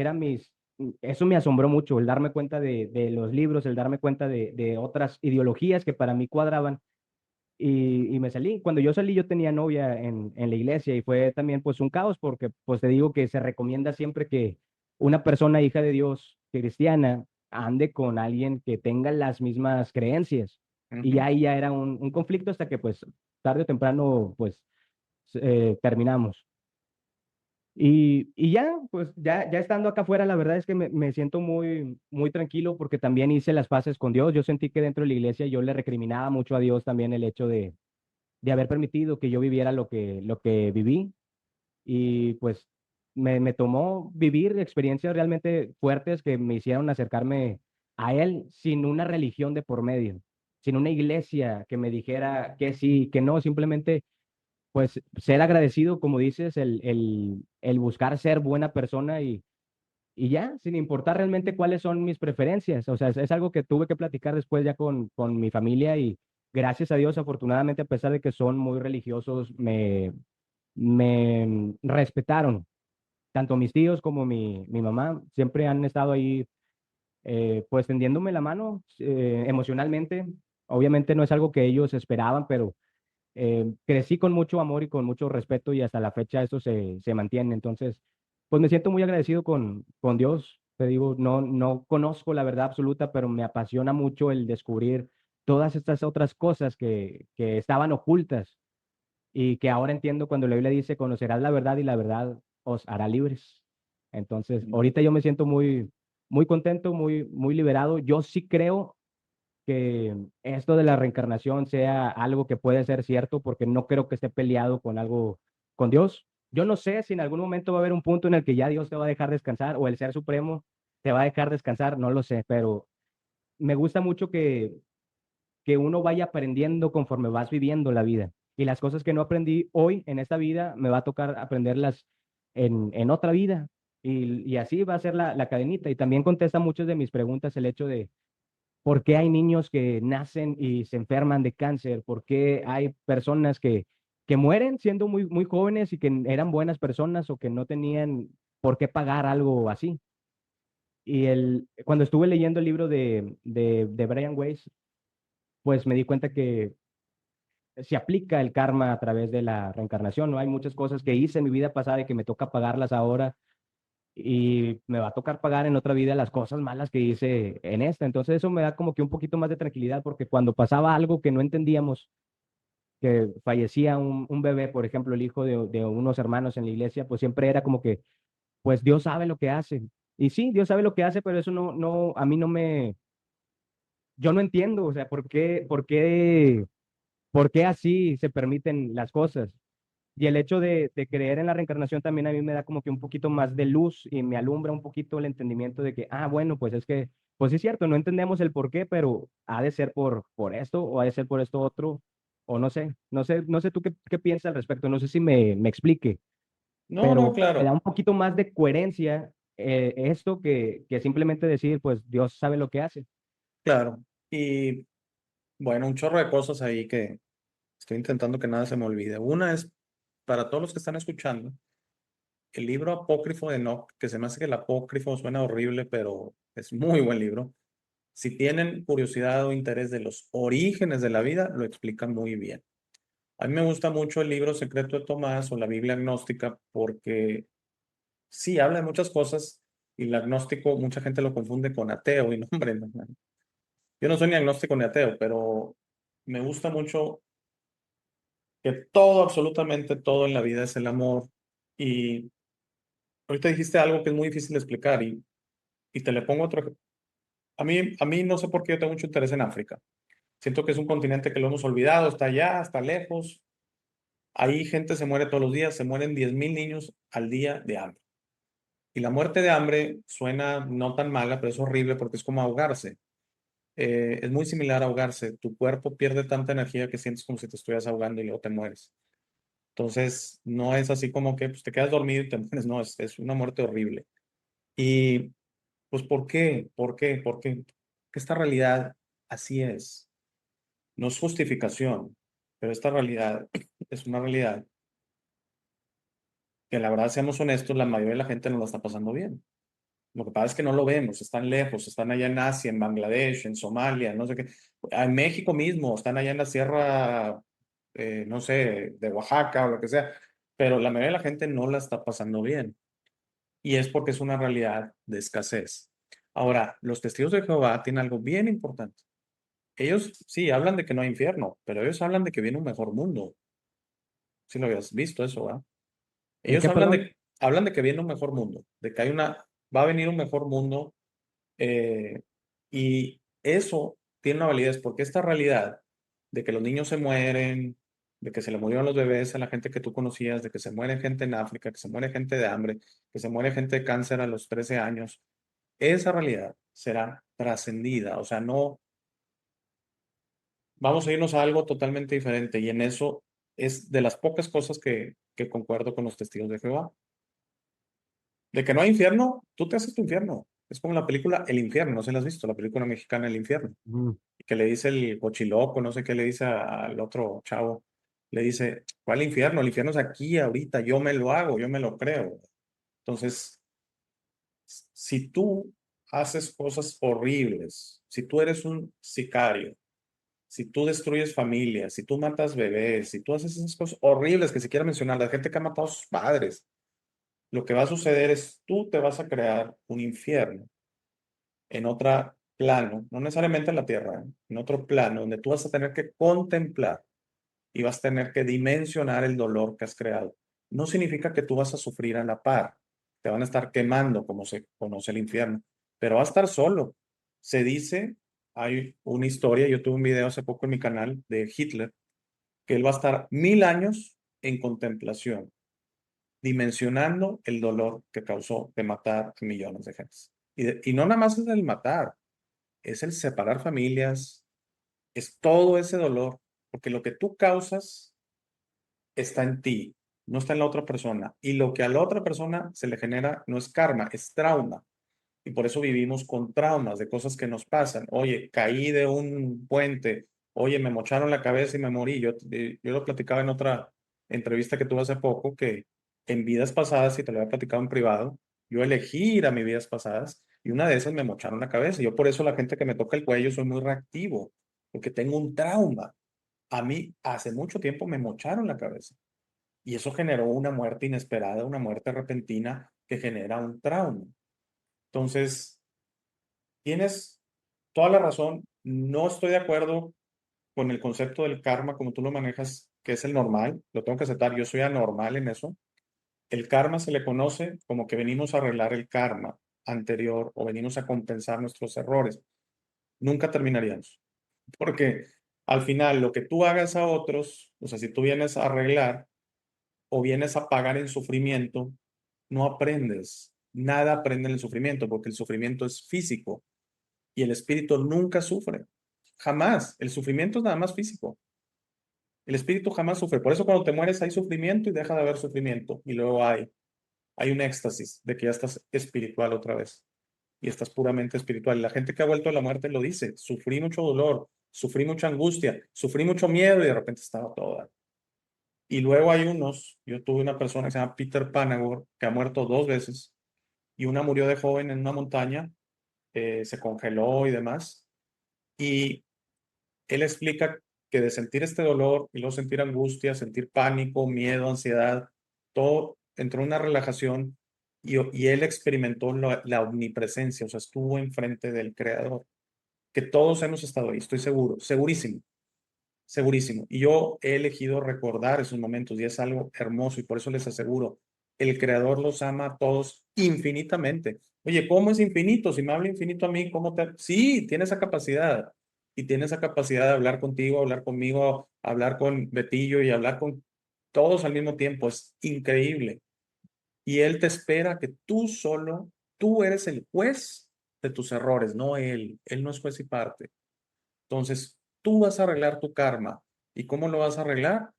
eso me asombró mucho, el darme cuenta de los libros, el darme cuenta de otras ideologías que para mí cuadraban y me salí. Cuando yo salí yo tenía novia en la iglesia y fue también pues un caos porque pues te digo que se recomienda siempre que una persona hija de Dios cristiana ande con alguien que tenga las mismas creencias. Y ya Ujú. ahí ya era un conflicto hasta que pues tarde o temprano pues terminamos. Y ya, pues ya estando acá afuera, la verdad es que me siento muy tranquilo porque también hice las paces con Dios. Yo sentí que dentro de la iglesia yo le recriminaba mucho a Dios también el hecho de haber permitido que yo viviera lo que viví. Y pues me tomó vivir experiencias realmente fuertes que me hicieron acercarme a Él sin una religión de por medio, sin una iglesia que me dijera que sí, que no, simplemente pues ser agradecido, como dices, el buscar ser buena persona y ya, sin importar realmente cuáles son mis preferencias. O sea, es algo que tuve que platicar después ya con mi familia gracias a Dios, afortunadamente, a pesar de que son muy religiosos, me respetaron. Tanto mis tíos como mi mamá siempre han estado ahí, pues tendiéndome la mano emocionalmente. Obviamente no es algo que ellos esperaban, pero crecí con mucho amor y con mucho respeto y hasta la fecha eso se mantiene. Entonces, pues me siento muy agradecido con Dios. Te digo, no conozco la verdad absoluta, pero me apasiona mucho el descubrir todas estas otras cosas que estaban ocultas y que ahora entiendo cuando la Biblia dice, conocerás la verdad y la verdad os hará libres. Entonces, ahorita yo me siento muy contento, muy liberado. Yo sí creo que esto de la reencarnación sea algo que puede ser cierto, porque no creo que esté peleado con algo, con Dios. Yo no sé si en algún momento va a haber un punto en el que ya Dios te va a dejar descansar o el Ser Supremo te va a dejar descansar, no lo sé, pero me gusta mucho que uno vaya aprendiendo conforme vas viviendo la vida. Y las cosas que no aprendí hoy en esta vida, me va a tocar aprenderlas en otra vida. Y así va a ser la cadenita. Y también contesta muchas de mis preguntas el hecho de ¿por qué hay niños que nacen y se enferman de cáncer? ¿Por qué hay personas que mueren siendo muy jóvenes y que eran buenas personas o que no tenían por qué pagar algo así? Y cuando estuve leyendo el libro de Brian Weiss, pues me di cuenta que se aplica el karma a través de la reencarnación, ¿no? Hay muchas cosas que hice en mi vida pasada y que me toca pagarlas ahora y me va a tocar pagar en otra vida las cosas malas que hice en esta. Entonces eso me da como que un poquito más de tranquilidad porque cuando pasaba algo que no entendíamos, que fallecía un bebé, por ejemplo, el hijo de unos hermanos en la iglesia, pues siempre era como que, pues Dios sabe lo que hace. Y sí, Dios sabe lo que hace, pero eso a mí no yo no entiendo, o sea, por qué así se permiten las cosas? Y el hecho de creer en la reencarnación también a mí me da como que un poquito más de luz y me alumbra un poquito el entendimiento de que, bueno, pues es que, pues sí es cierto, no entendemos el por qué, pero ha de ser por esto o ha de ser por esto otro, o no sé tú qué piensas al respecto, no sé si me explique, No, no, pero me da claro, un poquito más de coherencia esto que simplemente decir, pues Dios sabe lo que hace. claro. Y bueno, un chorro de cosas ahí que estoy intentando que nada se me olvide. Una es, para todos los que están escuchando, el libro apócrifo de Enoch, que se me hace que el apócrifo suena horrible, pero es muy buen libro. Si tienen curiosidad o interés de los orígenes de la vida, lo explican muy bien. A mí me gusta mucho el libro Secreto de Tomás o la Biblia Agnóstica porque sí, habla de muchas cosas y el agnóstico mucha gente lo confunde con ateo y no, hombre, yo no soy ni agnóstico ni ateo, pero me gusta mucho que todo, absolutamente todo en la vida es el amor. Y ahorita dijiste algo que es muy difícil de explicar y te le pongo otro. A mí no sé por qué yo tengo mucho interés en África. Siento que es un continente que lo hemos olvidado, está allá, está lejos. Ahí gente se muere todos los días, se mueren 10,000 niños al día de hambre. Y la muerte de hambre suena no tan mala, pero es horrible porque es como ahogarse. Es muy similar a ahogarse. Tu cuerpo pierde tanta energía que sientes como si te estuvieras ahogando y luego te mueres. Entonces, no es así como que pues, te quedas dormido y te mueres, no, es una muerte horrible. Y pues, ¿por qué? ¿Por qué? Porque esta realidad así es. No es justificación, pero esta realidad es una realidad que la verdad, seamos honestos, la mayoría de la gente no la está pasando bien. Lo que pasa es que no lo vemos, están lejos, están allá en Asia, en Bangladesh, en Somalia, no sé qué. En México mismo, están allá en la sierra, no sé, de Oaxaca o lo que sea, pero la mayoría de la gente no la está pasando bien. Y es porque es una realidad de escasez. Ahora, los testigos de Jehová tienen algo bien importante. Ellos sí hablan de que no hay infierno, pero ellos hablan de que viene un mejor mundo. Si lo habías visto eso, ¿verdad? ¿El Ellos qué, perdón? hablan de que viene un mejor mundo, de que va a venir un mejor mundo. Y eso tiene una validez porque esta realidad de que los niños se mueren, de que se le murieron los bebés a la gente que tú conocías, de que se muere gente en África, que se muere gente de hambre, que se muere gente de cáncer a los 13 años, esa realidad será trascendida. O sea, no vamos a irnos a algo totalmente diferente y en eso es de las pocas cosas que concuerdo con los testigos de Jehová. De que no hay infierno, tú te haces tu infierno. Es como la película El Infierno, no sé si la has visto, la película mexicana El Infierno, Mm. que le dice el cochiloco, no sé qué le dice al otro chavo, le dice, ¿cuál infierno? El infierno es aquí, ahorita, yo me lo hago, yo me lo creo. Entonces, si tú haces cosas horribles, si tú eres un sicario, si tú destruyes familias, si tú matas bebés, si tú haces esas cosas horribles que se quiera mencionar, la gente que ha matado a sus padres, lo que va a suceder es tú te vas a crear un infierno en otro plano, no necesariamente en la tierra, en otro plano, donde tú vas a tener que contemplar y vas a tener que dimensionar el dolor que has creado. No significa que tú vas a sufrir a la par, te van a estar quemando como se conoce el infierno, pero va a estar solo. Se dice, hay una historia, yo tuve un video hace poco en mi canal de Hitler, que él va a estar 1000 años en contemplación, dimensionando el dolor que causó de matar a millones de gente. Y no nada más es el matar, es el separar familias, es todo ese dolor, porque lo que tú causas está en ti, no está en la otra persona. Y lo que a la otra persona se le genera no es karma, es trauma. Y por eso vivimos con traumas de cosas que nos pasan. Oye, caí de un puente. Oye, me mocharon la cabeza y me morí. Yo lo platicaba en otra entrevista que tuve hace poco, que en vidas pasadas, y te lo había platicado en privado, yo elegí ir a mis vidas pasadas y una de esas me mocharon la cabeza. Yo por eso la gente que me toca el cuello soy muy reactivo, porque tengo un trauma. A mí hace mucho tiempo me mocharon la cabeza. Y eso generó una muerte inesperada, una muerte repentina que genera un trauma. Entonces, tienes toda la razón. No estoy de acuerdo con el concepto del karma como tú lo manejas, que es el normal. Lo tengo que aceptar. Yo soy anormal en eso. El karma se le conoce como que venimos a arreglar el karma anterior o venimos a compensar nuestros errores. Nunca terminaríamos. Porque al final lo que tú hagas a otros, o sea, si tú vienes a arreglar, o vienes a pagar en sufrimiento, no aprendes. Nada aprende en el sufrimiento porque el sufrimiento es físico y el espíritu nunca sufre. Jamás. El sufrimiento es nada más físico. El espíritu jamás sufre. Por eso cuando te mueres hay sufrimiento y deja de haber sufrimiento. Y luego hay un éxtasis de que ya estás espiritual otra vez. Y estás puramente espiritual. Y la gente que ha vuelto a la muerte lo dice. Sufrí mucho dolor, sufrí mucha angustia, sufrí mucho miedo y de repente estaba toda. Y luego hay unos, yo tuve una persona que se llama Peter Panagor, que ha muerto 2 veces, y una murió de joven en una montaña, se congeló y demás. Y él explica que de sentir este dolor y luego sentir angustia, sentir pánico, miedo, ansiedad, todo entró en una relajación y él experimentó la omnipresencia, o sea, estuvo enfrente del Creador, que todos hemos estado ahí, estoy seguro, segurísimo. Segurísimo. Y yo he elegido recordar esos momentos y es algo hermoso y por eso les aseguro, el Creador los ama a todos infinitamente. Oye, ¿cómo es infinito? Si me habla infinito a mí, ¿cómo te...? Sí, tiene esa capacidad y tiene esa capacidad de hablar contigo, hablar conmigo, hablar con Betillo y hablar con todos al mismo tiempo. Es increíble. Y Él te espera que tú solo, tú eres el juez de tus errores, no Él. Él no es juez y parte. Entonces, tú vas a arreglar tu karma. ¿Y cómo lo vas a arreglar?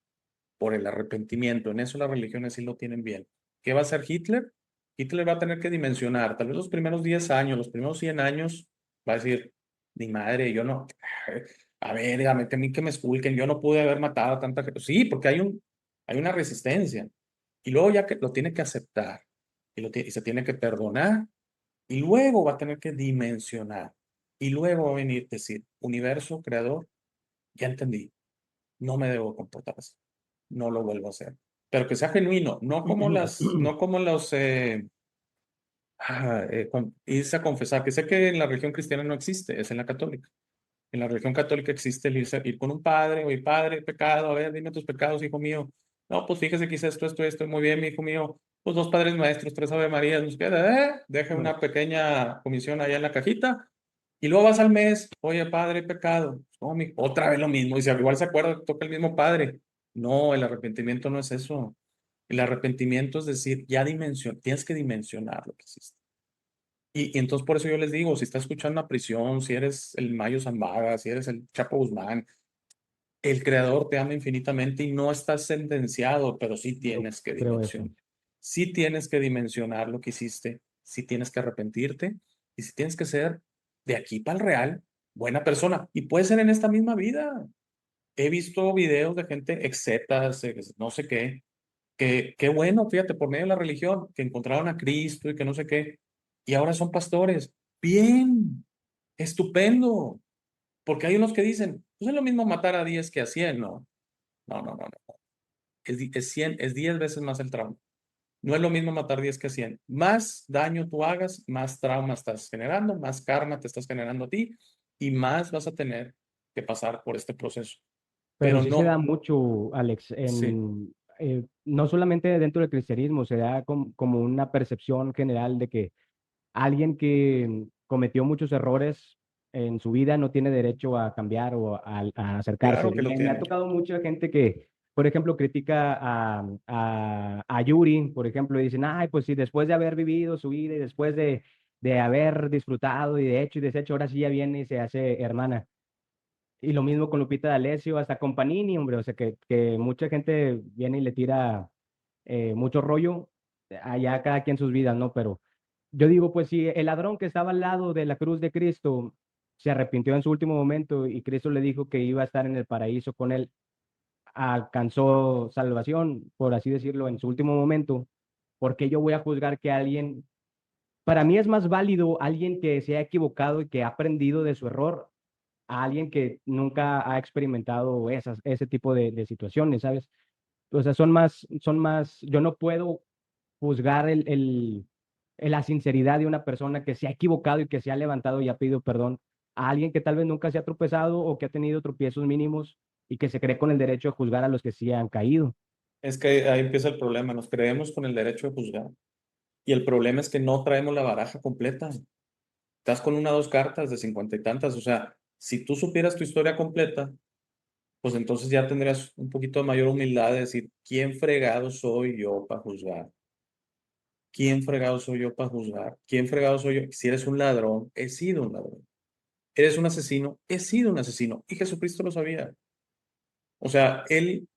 Por el arrepentimiento. En eso las religiones sí lo tienen bien. ¿Qué va a hacer Hitler? Hitler va a tener que dimensionar. Tal vez los primeros 10 años, los primeros 100 años, va a decir, mi madre, yo no, a ver, dígame, que a mí que me esculquen, yo no pude haber matado a tanta gente. Sí, porque hay una resistencia. Y luego ya que lo tiene que aceptar y se tiene que perdonar y luego va a tener que dimensionar. Y luego va a venir decir, universo, creador, ya entendí, no me debo comportar así, no lo vuelvo a hacer. Pero que sea genuino, no como los, irse a confesar, que sé que en la religión cristiana no existe, es en la católica. En la religión católica existe el ir con un padre, oye, padre, pecado, a ver, dime tus pecados, hijo mío. No, pues fíjese que hice esto, muy bien, mi hijo mío. Pues 2 padres maestros, 3 Ave Marías, nos queda, deje una pequeña comisión allá en la cajita. Y luego vas al mes, oye, padre, pecado. No, otra vez lo mismo. Y si igual se acuerda, toca el mismo padre. No, el arrepentimiento no es eso. El arrepentimiento es decir, tienes que dimensionar lo que hiciste. Y entonces por eso yo les digo, si estás escuchando a prisión, si eres el Mayo Zambada, si eres el Chapo Guzmán, el Creador te ama infinitamente y no estás sentenciado, pero sí Yo tienes que creo eso. dimensionar. Sí tienes que dimensionar lo que hiciste, sí tienes que arrepentirte y si tienes que ser de aquí para el real, buena persona. Y puede ser en esta misma vida. He visto videos de gente exetas, no sé qué, que qué bueno, fíjate, por medio de la religión, que encontraron a Cristo y que no sé qué, y ahora son pastores. Bien, estupendo, porque hay unos que dicen, pues es lo mismo matar a 10 que a 100, no, no. Es 100, es 10 veces más el trauma. No es lo mismo matar 10 que 100. Más daño tú hagas, más trauma estás generando, más karma te estás generando a ti y más vas a tener que pasar por este proceso. Pero Pero sí se da no, mucho, Alex, sí, no solamente dentro del cristianismo, se da como una percepción general de que alguien que cometió muchos errores en su vida no tiene derecho a cambiar o a acercarse. claro que lo Me ha tiene. tocado mucha gente que, por ejemplo, critica a Yuri, por ejemplo, y dicen, ay, pues si después de haber vivido su vida y después de haber disfrutado y de hecho y deshecho, ahora sí ya viene y se hace hermana. Y lo mismo con Lupita D'Alessio, hasta con Panini, hombre, o sea que mucha gente viene y le tira mucho rollo, allá cada quien sus vidas, ¿no? Pero yo digo, pues si el ladrón que estaba al lado de la cruz de Cristo se arrepintió en su último momento y Cristo le dijo que iba a estar en el paraíso con él, alcanzó salvación, por así decirlo, en su último momento, ¿por qué yo voy a juzgar que alguien, para mí es más válido alguien que se ha equivocado y que ha aprendido de su error a alguien que nunca ha experimentado ese tipo de situaciones, ¿sabes? O sea, yo no puedo juzgar la sinceridad de una persona que se ha equivocado y que se ha levantado y ha pedido perdón a alguien que tal vez nunca se ha tropezado o que ha tenido tropiezos mínimos y que se cree con el derecho de juzgar a los que sí han caído. Es que ahí empieza el problema, nos creemos con el derecho de juzgar. Y el problema es que no traemos la baraja completa. Estás con una o dos cartas de 50 y tantas. O sea, si tú supieras tu historia completa, pues entonces ya tendrías un poquito de mayor humildad de decir, ¿quién fregado soy yo para juzgar? ¿Quién fregado soy yo para juzgar? ¿Quién fregado soy yo? Si eres un ladrón, he sido un ladrón. Eres un asesino, he sido un asesino. Y Jesucristo lo sabía. O sea, él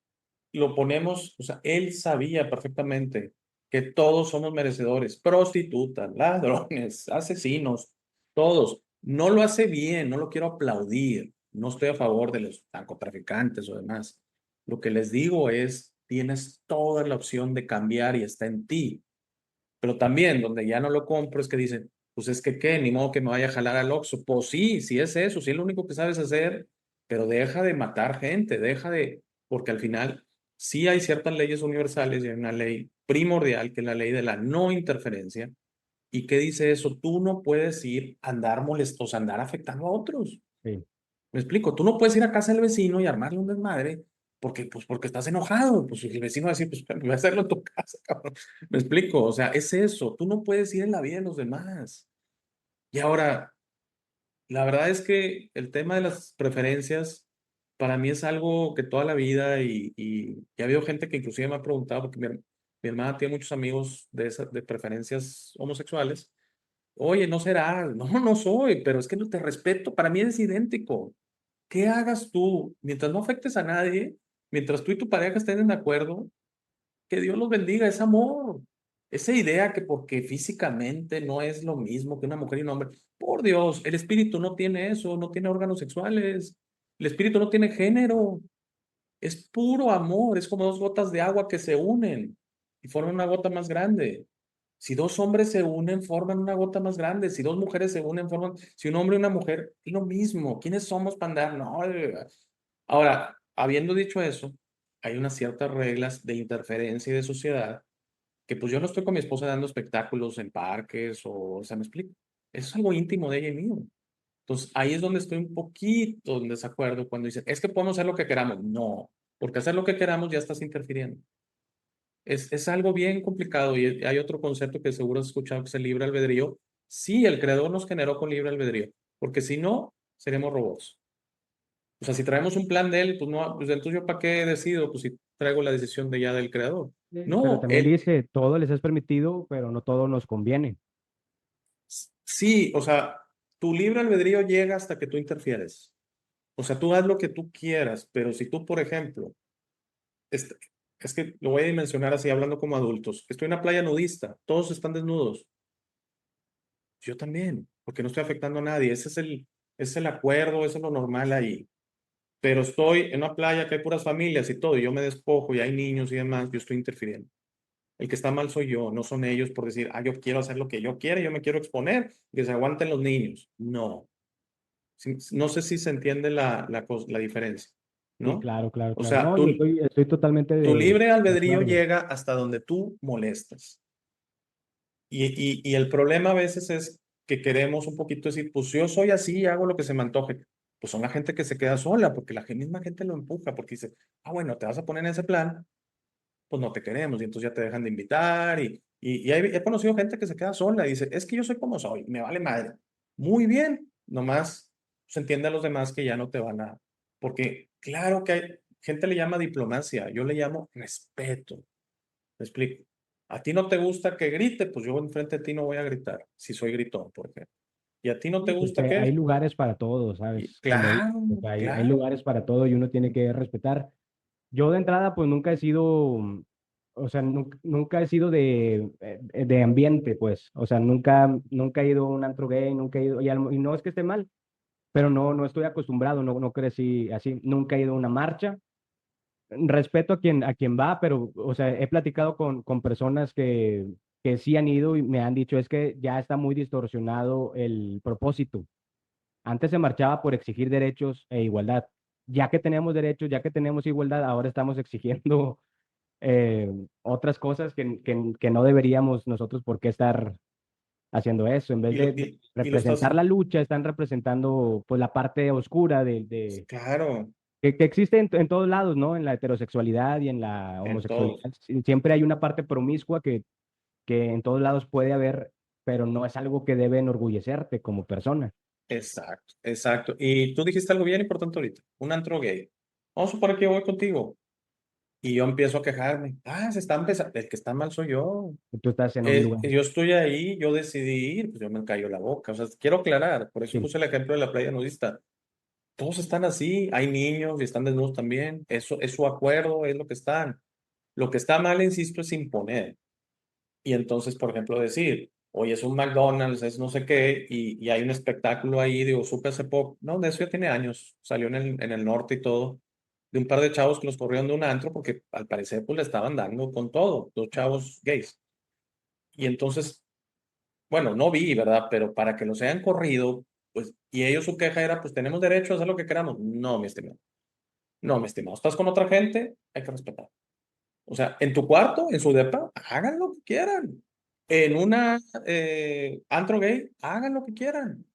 lo ponemos, o sea, él sabía perfectamente que todos somos merecedores, prostitutas, ladrones, asesinos, todos. No lo hace bien, no lo quiero aplaudir, no estoy a favor de los narcotraficantes o demás. Lo que les digo es, tienes toda la opción de cambiar y está en ti. Pero también, donde ya no lo compro, es que dicen, pues es que qué, ni modo que me vaya a jalar al Oxxo. Pues sí, sí es eso, sí es lo único que sabes hacer, pero deja de matar gente, porque al final sí hay ciertas leyes universales y hay una ley primordial, que es la ley de la no interferencia. ¿Y qué dice eso? Tú no puedes ir a andar molestos, andar afectando a otros. Sí. Me explico, tú no puedes ir a casa del vecino y armarle un desmadre porque estás enojado. Pues el vecino va a decir, pues voy a hacerlo en tu casa, cabrón. Me explico, o sea, es eso, tú no puedes ir en la vida de los demás. Y ahora, la verdad es que el tema de las preferencias para mí es algo que toda la vida y ha habido gente que inclusive me ha preguntado, porque mi hermana tiene muchos amigos de preferencias homosexuales. Oye, no será, no soy, pero es que no te respeto, para mí es idéntico. ¿Qué hagas tú? Mientras no afectes a nadie, mientras tú y tu pareja estén de acuerdo, que Dios los bendiga, es amor. Esa idea que porque físicamente no es lo mismo que una mujer y un hombre, por Dios, el espíritu no tiene eso, no tiene órganos sexuales, el espíritu no tiene género, es puro amor, es como dos gotas de agua que se unen y forman una gota más grande. Si dos hombres se unen, forman una gota más grande. Si dos mujeres se unen, forman. Si un hombre y una mujer, es lo mismo. ¿Quiénes somos para andar? No. Ahora, habiendo dicho eso, hay unas ciertas reglas de interferencia y de sociedad que, pues, yo no estoy con mi esposa dando espectáculos en parques o sea, me explico. Eso es algo íntimo de ella y mío. Entonces, ahí es donde estoy un poquito en desacuerdo cuando dicen, es que podemos hacer lo que queramos. No, porque hacer lo que queramos ya estás interfiriendo. Es algo bien complicado y hay otro concepto que seguro has escuchado que es el libre albedrío. Sí, el creador nos generó con libre albedrío, porque si no, seremos robots. O sea, si traemos un plan de él, pues no, pues entonces yo para qué decido, pues si traigo la decisión de ya del creador. Sí. Pero No, también él, dice, todo les es permitido, pero no todo nos conviene. sí, o sea, tu libre albedrío llega hasta que tú interfieres. O sea, tú haz lo que tú quieras, pero si tú, por ejemplo, es, es que lo voy a dimensionar así, hablando como adultos, estoy en una playa nudista, todos están desnudos, yo también. porque no estoy afectando a nadie. Ese es el acuerdo, eso es lo normal ahí. Pero estoy en una playa que hay puras familias y todo, y yo me despojo y hay niños y demás, yo estoy interfiriendo. El que está mal soy yo, no son ellos por decir, yo quiero hacer lo que yo quiera, yo me quiero exponer, que se aguanten los niños. No. No sé si se entiende la diferencia, Sí, ¿no? claro, claro, O claro. sea, No, y estoy totalmente tu libre de albedrío acuerdo. llega hasta donde tú molestas. Y el problema a veces es que queremos un poquito decir, pues yo soy así, hago lo que se me antoje. Pues son la gente que se queda sola, porque la misma gente lo empuja, porque dice, bueno, te vas a poner en ese plan, pues no te queremos, y entonces ya te dejan de invitar. He conocido gente que se queda sola y dice, es que yo soy como soy, me vale madre. Muy bien, nomás se entiende a los demás que ya no te van a. Porque claro que hay gente le llama diplomacia, yo le llamo respeto. ¿Me explico? A ti no te gusta que grite, pues yo enfrente de ti no voy a gritar, si soy gritón, por ejemplo. Y a ti no te Sí, pues gusta hay que. lugares para todo, ¿sabes? Como dices, Claro, o sea, hay claro, lugares para todo y uno tiene que respetar. Yo de entrada, pues nunca he sido, o sea, nunca he sido de ambiente, pues. O sea, nunca he ido a un antro gay, nunca he ido, y no es que esté mal, pero no estoy acostumbrado, no crecí así, nunca he ido a una marcha. Respeto a quien va, pero, o sea, he platicado con personas que sí han ido y me han dicho, es que ya está muy distorsionado el propósito. Antes se marchaba por exigir derechos e igualdad. Ya que tenemos derechos, ya que tenemos igualdad, ahora estamos exigiendo otras cosas que no deberíamos nosotros por qué estar haciendo eso. En vez y lo, de y lo estás, representar la lucha, están representando pues la parte oscura claro, que existe en todos lados, ¿no? En la heterosexualidad y en la en homosexualidad. todos. Siempre hay una parte promiscua que en todos lados puede haber, pero no es algo que debe enorgullecerte como persona. Exacto, exacto. Y tú dijiste algo bien importante ahorita, un antro gay. Vamos a suponer que yo voy contigo y yo empiezo a quejarme. Se está empezando, el que está mal soy yo. Tú estás en un lugar. Yo estoy ahí, yo decidí ir, pues yo me callo la boca. O sea, quiero aclarar, por eso Sí, puse el ejemplo de la playa nudista. Todos están así, hay niños y están desnudos también. Eso es su acuerdo, es lo que están. Lo que está mal, insisto, es imponer. Y entonces, por ejemplo, decir, oye, es un McDonald's, es no sé qué, y hay un espectáculo ahí, digo, supe hace poco, no, de eso ya tiene años, salió en el norte y todo, de un par de chavos que los corrieron de un antro porque al parecer pues le estaban dando con todo, dos chavos gays. Y entonces, bueno, no vi, ¿verdad? Pero para que los hayan corrido, pues, y ellos su queja era, pues tenemos derecho a hacer lo que queramos. No, mi estimado. No, mi estimado. Estás con otra gente, hay que respetar. O sea, en tu cuarto, en su depa, hagan lo que quieran. En una antro gay, hagan lo que quieran.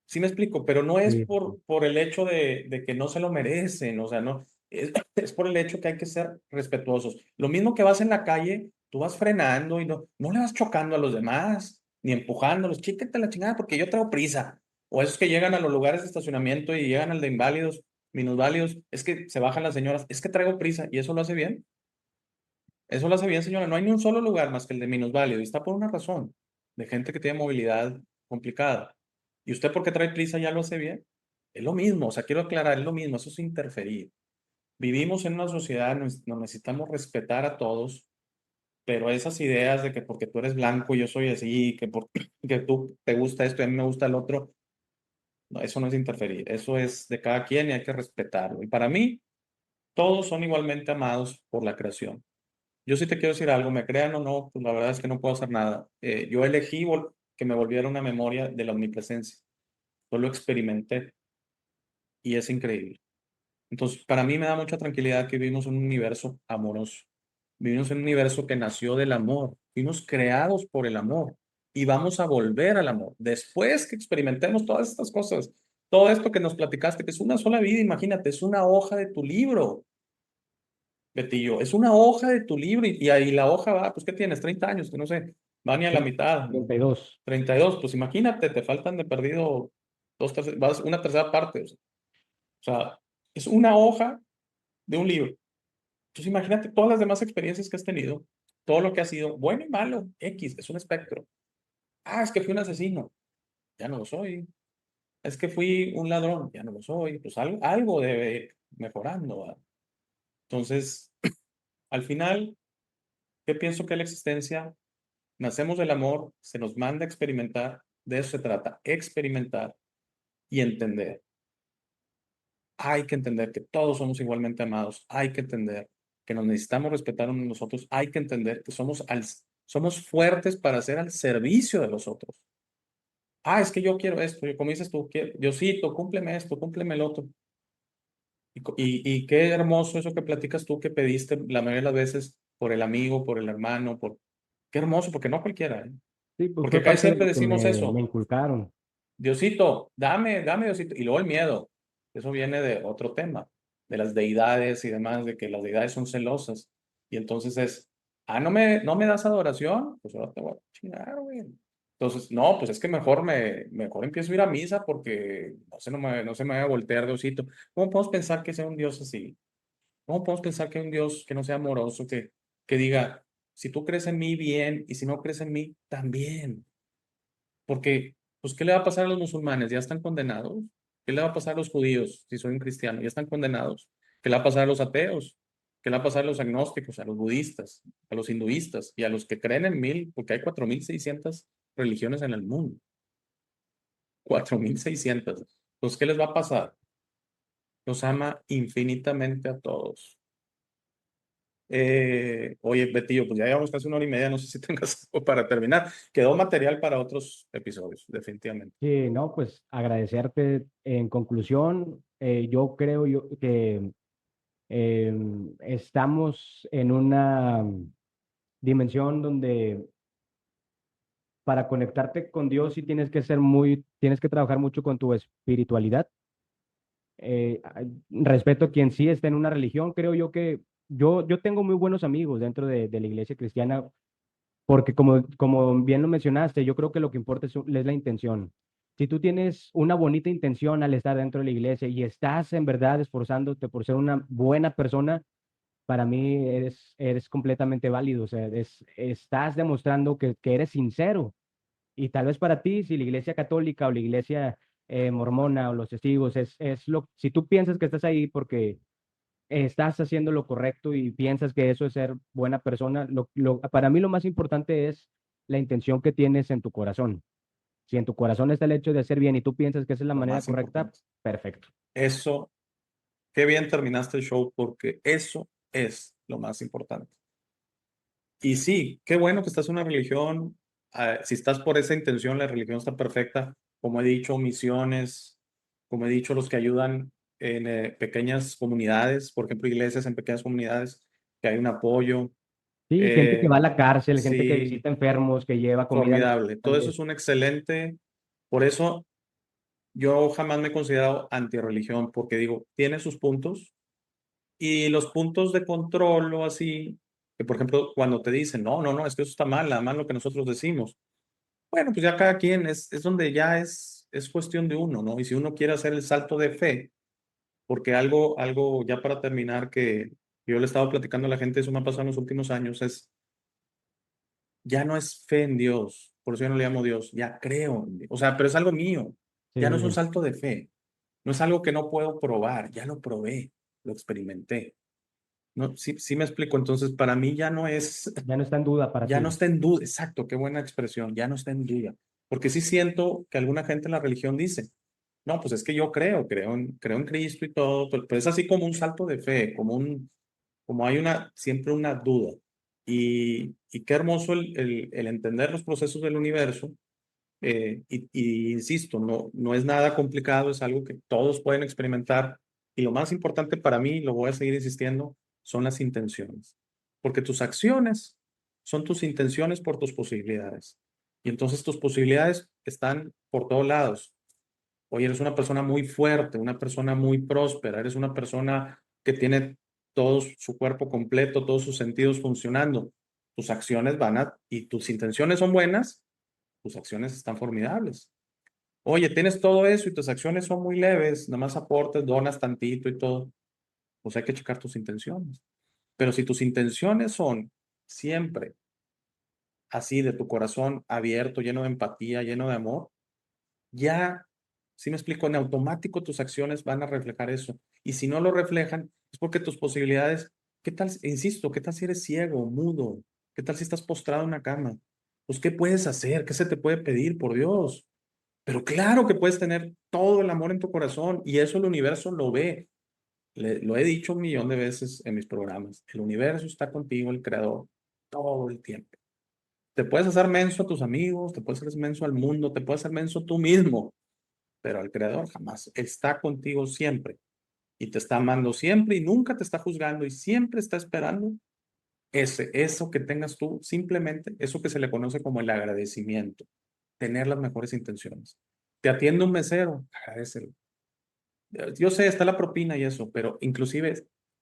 Sí me explico, pero no es sí, sí. por el hecho de que no se lo merecen, o sea, no, es por el hecho que hay que ser respetuosos. Lo mismo que vas en la calle, tú vas frenando y no le vas chocando a los demás, ni empujándolos, chíquete la chingada porque yo tengo prisa. O esos que llegan a los lugares de estacionamiento y llegan al de inválidos, minusválidos, es que se bajan las señoras, es que traigo prisa y eso lo hace bien. Eso lo hace bien, señora. No hay ni un solo lugar más que el de minusválido y está por una razón, de gente que tiene movilidad complicada. ¿Y usted por qué trae prisa ya lo hace bien? Es lo mismo, o sea, quiero aclarar, es lo mismo, eso es interferir. Vivimos en una sociedad, nos necesitamos respetar a todos, pero esas ideas de que porque tú eres blanco y yo soy así, que porque que tú te gusta esto y a mí me gusta el otro, no, eso no es interferir, eso es de cada quien y hay que respetarlo. Y para mí, todos son igualmente amados por la creación. Yo sí te quiero decir algo, me crean o no, pues la verdad es que no puedo hacer nada. Yo elegí que me volviera una memoria de la omnipresencia. Yo lo experimenté y es increíble. Entonces, para mí me da mucha tranquilidad que vivimos en un universo amoroso. Vivimos en un universo que nació del amor. Fuimos creados por el amor y vamos a volver al amor. Después que experimentemos todas estas cosas, todo esto que nos platicaste, que es una sola vida, imagínate, es una hoja de tu libro. Betillo, es una hoja de tu libro y ahí la hoja va, pues ¿qué tienes? 30 años, que no sé, va ni a la Sí, mitad, 32. 32, pues imagínate, te faltan de perdido vas una tercera parte, o sea, es una hoja de un libro. Entonces imagínate todas las demás experiencias que has tenido, todo lo que ha sido, bueno y malo, X, es un espectro. Es que fui un asesino, ya no lo soy. Es que fui un ladrón, ya no lo soy. Pues algo debe ir mejorando, ¿verdad? Entonces, al final, ¿qué pienso que es la existencia? Nacemos del amor, se nos manda a experimentar, de eso se trata, experimentar y entender. Hay que entender que todos somos igualmente amados, hay que entender que nos necesitamos respetar unos a los otros, hay que entender que somos fuertes para ser al servicio de los otros. Es que yo quiero esto, como dices tú, Diosito, cúmpleme esto, cúmpleme el otro. Y qué hermoso eso que platicas tú que pediste la mayoría de las veces por el amigo, por el hermano, qué hermoso, porque no cualquiera, ¿eh? Sí, pues Porque fue acá parte de siempre lo que decimos me eso, inculcaron. Diosito, dame Diosito. Y luego el miedo, eso viene de otro tema, de las deidades y demás, de que las deidades son celosas. Y entonces no me das adoración, pues ahora te voy a chingar, güey. Entonces, no, pues es que mejor empiezo a ir a misa porque no se me va a voltear Diosito. ¿Cómo podemos pensar que sea un Dios así? ¿Cómo podemos pensar que hay un Dios que no sea amoroso, que diga, si tú crees en mí, bien, y si no crees en mí, también? Porque, pues, ¿qué le va a pasar a los musulmanes? ¿Ya están condenados? ¿Qué le va a pasar a los judíos si soy un cristiano? ¿Ya están condenados? ¿Qué le va a pasar a los ateos? ¿Qué le va a pasar a los agnósticos, a los budistas, a los hinduistas y a los que creen en porque hay 4.600 religiones en el mundo? 4.600. Pues, ¿qué les va a pasar? Los ama infinitamente a todos. Oye, Betillo, pues ya llevamos casi 1 hora y media, no sé si tengas algo para terminar. Quedó material para otros episodios, definitivamente. Sí, no, pues agradecerte. En conclusión, yo creo que estamos en una dimensión donde para conectarte con Dios sí tienes que trabajar mucho con tu espiritualidad. Respeto a quien sí está en una religión, creo yo que yo tengo muy buenos amigos dentro de la iglesia cristiana, porque como bien lo mencionaste, yo creo que lo que importa es la intención. Si tú tienes una bonita intención al estar dentro de la iglesia y estás en verdad esforzándote por ser una buena persona, para mí eres completamente válido. O sea, estás demostrando que eres sincero. Y tal vez para ti, si la iglesia católica o la iglesia mormona o los testigos, si tú piensas que estás ahí porque estás haciendo lo correcto y piensas que eso es ser buena persona, para mí lo más importante es la intención que tienes en tu corazón. Si en tu corazón está el hecho de hacer bien y tú piensas que esa es la Lo manera más correcta, importante. perfecto. Eso, qué bien terminaste el show porque eso es lo más importante. Y sí, qué bueno que estás en una religión. Si estás por esa intención, la religión está perfecta. Como he dicho, misiones, como he dicho, los que ayudan en pequeñas comunidades, por ejemplo, iglesias en pequeñas comunidades, que hay un apoyo. Sí, gente que va a la cárcel, gente que Sí, visita enfermos, que lleva comida a los formidable. Todo eso hospitales. es un excelente. Por eso yo jamás me he considerado antirreligión, porque digo, tiene sus puntos. Y los puntos de control o así, que por ejemplo, cuando te dicen, no, no, no, es que eso está mal, nada más lo que nosotros decimos. Bueno, pues ya cada quien es donde ya es cuestión de uno, ¿no? Y si uno quiere hacer el salto de fe, porque algo ya para terminar, que yo le he estado platicando a la gente, eso me ha pasado en los últimos años, ya no es fe en Dios, por eso yo no le llamo Dios, ya creo en Dios. O sea, pero es algo mío, ya no es un Sí, salto de fe, no es algo que no puedo probar, ya lo probé, lo experimenté. No, sí me explico. Entonces, para mí ya no está en duda para ya no ti. está en duda. Exacto, qué buena expresión, ya no está en duda. Porque sí siento que alguna gente en la religión dice, no, pues es que yo creo en Cristo y todo, pero es así como un salto de fe, como hay siempre una duda. Y qué hermoso el entender los procesos del universo. Y insisto, no es nada complicado, es algo que todos pueden experimentar. Y lo más importante para mí, lo voy a seguir insistiendo, son las intenciones. Porque tus acciones son tus intenciones por tus posibilidades. Y entonces tus posibilidades están por todos lados. Oye, eres una persona muy fuerte, una persona muy próspera, eres una persona que tiene todo su cuerpo completo, todos sus sentidos funcionando. Tus acciones y tus intenciones son buenas, tus acciones están formidables. Oye, tienes todo eso y tus acciones son muy leves, nada más aportes, donas tantito y todo, pues hay que checar tus intenciones. Pero si tus intenciones son siempre así, de tu corazón abierto, lleno de empatía, lleno de amor, ya, si me explico, en automático tus acciones van a reflejar eso. Y si no lo reflejan, es porque tus posibilidades, ¿qué tal? Insisto, ¿qué tal si eres ciego, mudo? ¿Qué tal si estás postrado en una cama? Pues, ¿qué puedes hacer? ¿Qué se te puede pedir, por Dios? Pero claro que puedes tener todo el amor en tu corazón y eso el universo lo ve. Lo he dicho un millón de veces en mis programas. El universo está contigo, el creador, todo el tiempo. Te puedes hacer menso a tus amigos, te puedes hacer menso al mundo, te puedes hacer menso tú mismo, pero al creador jamás. Él está contigo siempre y te está amando siempre y nunca te está juzgando y siempre está esperando eso que tengas tú, simplemente eso que se le conoce como el agradecimiento, tener las mejores intenciones. Te atiende un mesero, agradecelo. Yo sé, está la propina y eso, pero inclusive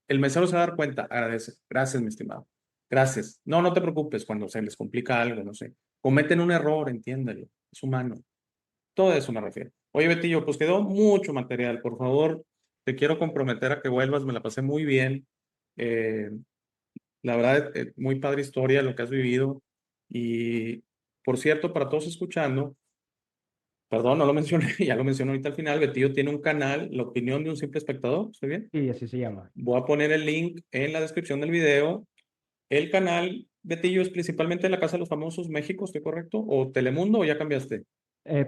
el mesero se va a dar cuenta, agradece, gracias, mi estimado, gracias. No, no te preocupes cuando se les complica algo, no sé. Cometen un error, entiéndelo, es humano. Todo eso me refiero. Oye, Betillo, pues quedó mucho material, por favor, te quiero comprometer a que vuelvas, me la pasé muy bien. Eh, la verdad, muy padre historia lo que has vivido. Y, por cierto, para todos escuchando, perdón, no lo mencioné, ya lo mencioné ahorita al final, Betillo tiene un canal, La Opinión de un Simple Espectador, ¿estoy bien? Sí, así se llama. Voy a poner el link en la descripción del video. El canal, Betillo, es principalmente La Casa de los Famosos México, ¿estoy correcto? ¿O Telemundo o ya cambiaste?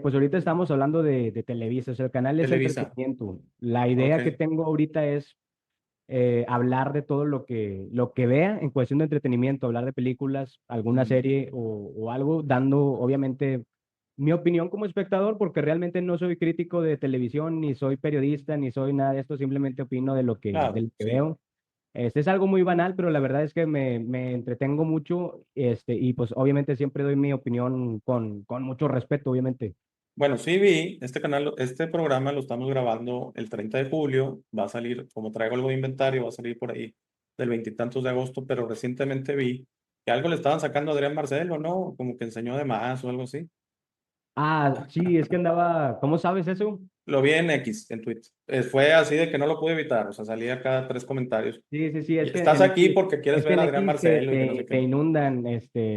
Pues ahorita estamos hablando de Televisa, o sea, el canal es Televisa. entretenimiento. La idea que Ok. tengo ahorita es hablar de todo lo que vea en cuestión de entretenimiento, hablar de películas, alguna Mm. serie o algo, dando obviamente mi opinión como espectador, porque realmente no soy crítico de televisión, ni soy periodista, ni soy nada de esto, simplemente opino de Claro, lo que sí. veo. Este es algo muy banal, pero la verdad es que me entretengo mucho, y pues obviamente siempre doy mi opinión con mucho respeto, obviamente. Bueno, sí vi, este canal, este programa lo estamos grabando el 30 de julio, va a salir, como traigo algo de inventario, va a salir por ahí del veintitantos de agosto, pero recientemente vi que algo le estaban sacando a Adrián Marcelo, ¿no? Como que enseñó de más o algo así. Ah, sí, es que andaba, ¿cómo sabes eso? Lo vi en X, en Twitter. Fue así de que no lo pude evitar, o sea, salía cada tres comentarios. Sí, sí, sí, Y estás aquí porque quieres Es que ver en a Adrián X Marcelo y que no sé te qué. inundan Sí,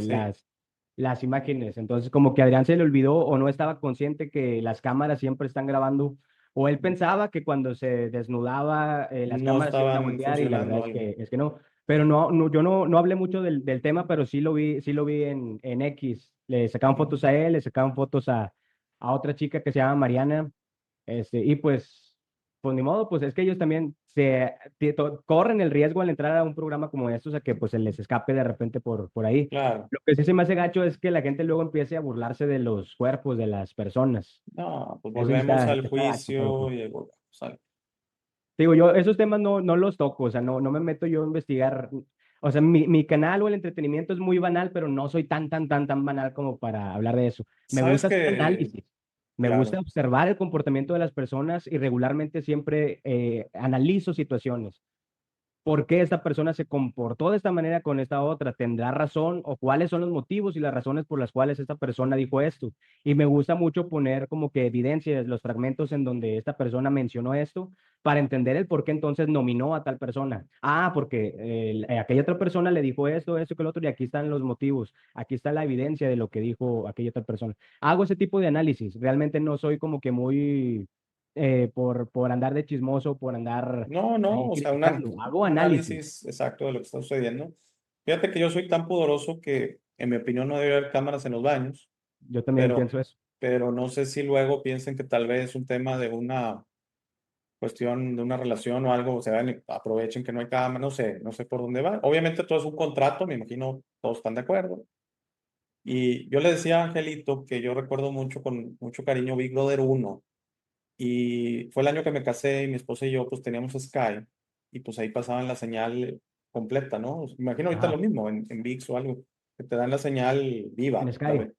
las imágenes. Entonces, como que a Adrián se le olvidó o no estaba consciente que las cámaras siempre están grabando, o él pensaba que cuando se desnudaba las no cámaras se iban a estaban voltear y la verdad funcionando algo. es que no. Pero yo no hablé mucho del tema, pero sí lo vi en X. Le sacaban Ujú. fotos a él, le sacaban fotos a otra chica que se llama Mariana. Y pues ni modo, pues es que ellos también corren el riesgo al entrar a un programa como estos a que pues se les escape de repente por ahí. Claro. Lo que sí se me hace gacho es que la gente luego empiece a burlarse de los cuerpos de las personas. No, pues Eso sí volvemos al está gacho, pero juicio pues. y volvemos al... Digo, yo esos temas no los toco, o sea, no me meto yo a investigar. O sea, mi canal o el entretenimiento es muy banal, pero no soy tan banal como para hablar de eso. Me Sabes gusta hacer que, análisis, me gusta claro, observar el comportamiento de las personas y regularmente siempre analizo situaciones. ¿Por qué esta persona se comportó de esta manera con esta otra? ¿Tendrá razón o cuáles son los motivos y las razones por las cuales esta persona dijo esto? Y me gusta mucho poner como que evidencias, los fragmentos en donde esta persona mencionó esto para entender el por qué entonces nominó a tal persona. Ah, porque aquella otra persona le dijo esto, que el otro, y aquí están los motivos, aquí está la evidencia de lo que dijo aquella otra persona. Hago ese tipo de análisis. Realmente no soy como que muy por andar de chismoso, por andar no, no, ahí o sea, criticando, hago un análisis. análisis exacto de lo que está sucediendo. Fíjate que yo soy tan pudoroso que, en mi opinión, no debe haber cámaras en los baños, Yo también pero, pienso eso. pero no sé si luego piensen que tal vez un tema de una cuestión, de una relación o algo, se van y aprovechen que no hay cámara, no sé, no sé por dónde va. Obviamente todo es un contrato, me imagino todos están de acuerdo. Y yo le decía a Angelito que yo recuerdo mucho con mucho cariño Big Brother uno. Y fue el año que me casé y mi esposa y yo pues teníamos Sky y pues ahí pasaban la señal completa, ¿no? Imagino ahorita lo Ajá, mismo en ViX o algo, que te dan la señal en viva, Sky.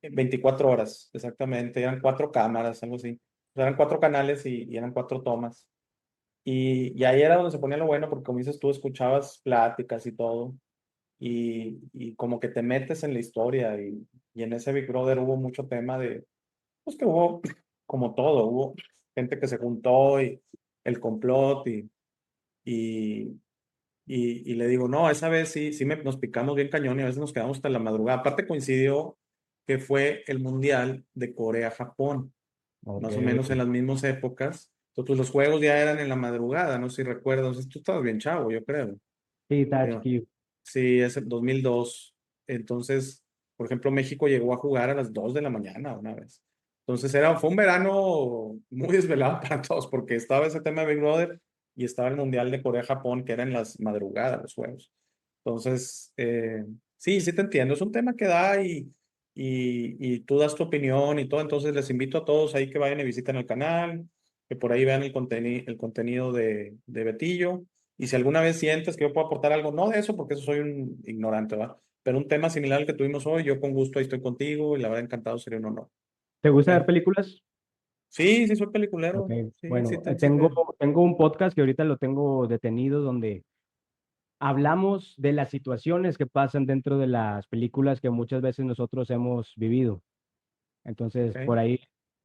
24 horas, exactamente, eran cuatro cámaras, algo así. O sea, eran cuatro canales y eran cuatro tomas. Y ahí era donde se ponía lo bueno porque como dices tú, escuchabas pláticas y todo y como que te metes en la historia y en ese Big Brother hubo mucho tema de pues que hubo, como todo, hubo gente que se juntó y el complot y, y le digo, no, esa vez sí, nos picamos bien cañón y a veces nos quedamos hasta la madrugada. Aparte coincidió que fue el Mundial de Corea-Japón, Ok. más o menos en las mismas épocas. Entonces pues, los juegos ya eran en la madrugada, no sé si recuerdas. Entonces, tú estabas bien chavo, yo creo. Sí, está Yo- chiquillo. Sí, es el 2002. Entonces, por ejemplo, México llegó a jugar a las 2 de la mañana una vez. Entonces fue un verano muy desvelado para todos porque estaba ese tema de Big Brother y estaba el Mundial de Corea-Japón, que era en las madrugadas los juegos. Entonces, sí, sí te entiendo. Es un tema que da y tú das tu opinión y todo. Entonces, les invito a todos ahí que vayan y visiten el canal, que por ahí vean el contenido de Betillo. Y si alguna vez sientes que yo puedo aportar algo, no de eso, porque eso soy un ignorante, ¿va? Pero un tema similar al que tuvimos hoy, yo con gusto ahí estoy contigo y la verdad encantado, sería un honor. ¿Te gusta ver ¿Ok? películas? Sí, sí soy Ok, peliculero. Sí, sí, bueno, sí tengo un podcast que ahorita lo tengo detenido donde hablamos de las situaciones que pasan dentro de las películas que muchas veces nosotros hemos vivido. Entonces, por ok. ahí,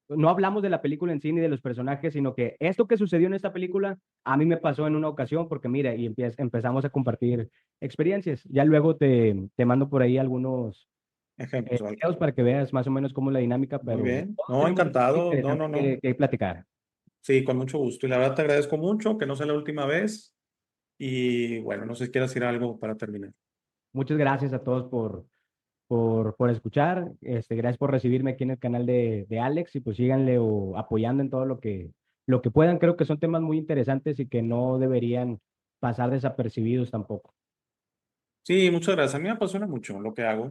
no hablamos de la película en sí ni de los personajes, sino que esto que sucedió en esta película a mí me pasó en una ocasión porque mira, y empezamos a compartir experiencias. Ya luego te mando por ahí algunos Ejemplos, algo. videos para que veas más o menos cómo es la dinámica, Muy pero bien. todos No, tenemos algo encantado. No, interesante no, no. que platicar. Sí, con mucho gusto. Y la verdad te agradezco mucho, que no sea la última vez. Y bueno, no sé si quieras decir algo para terminar. Muchas gracias a todos por escuchar. Gracias por recibirme aquí en el canal de Alex y pues síganle o apoyando en todo lo que puedan. Creo que son temas muy interesantes y que no deberían pasar desapercibidos tampoco. Sí, muchas gracias. A mí me apasiona mucho lo que hago.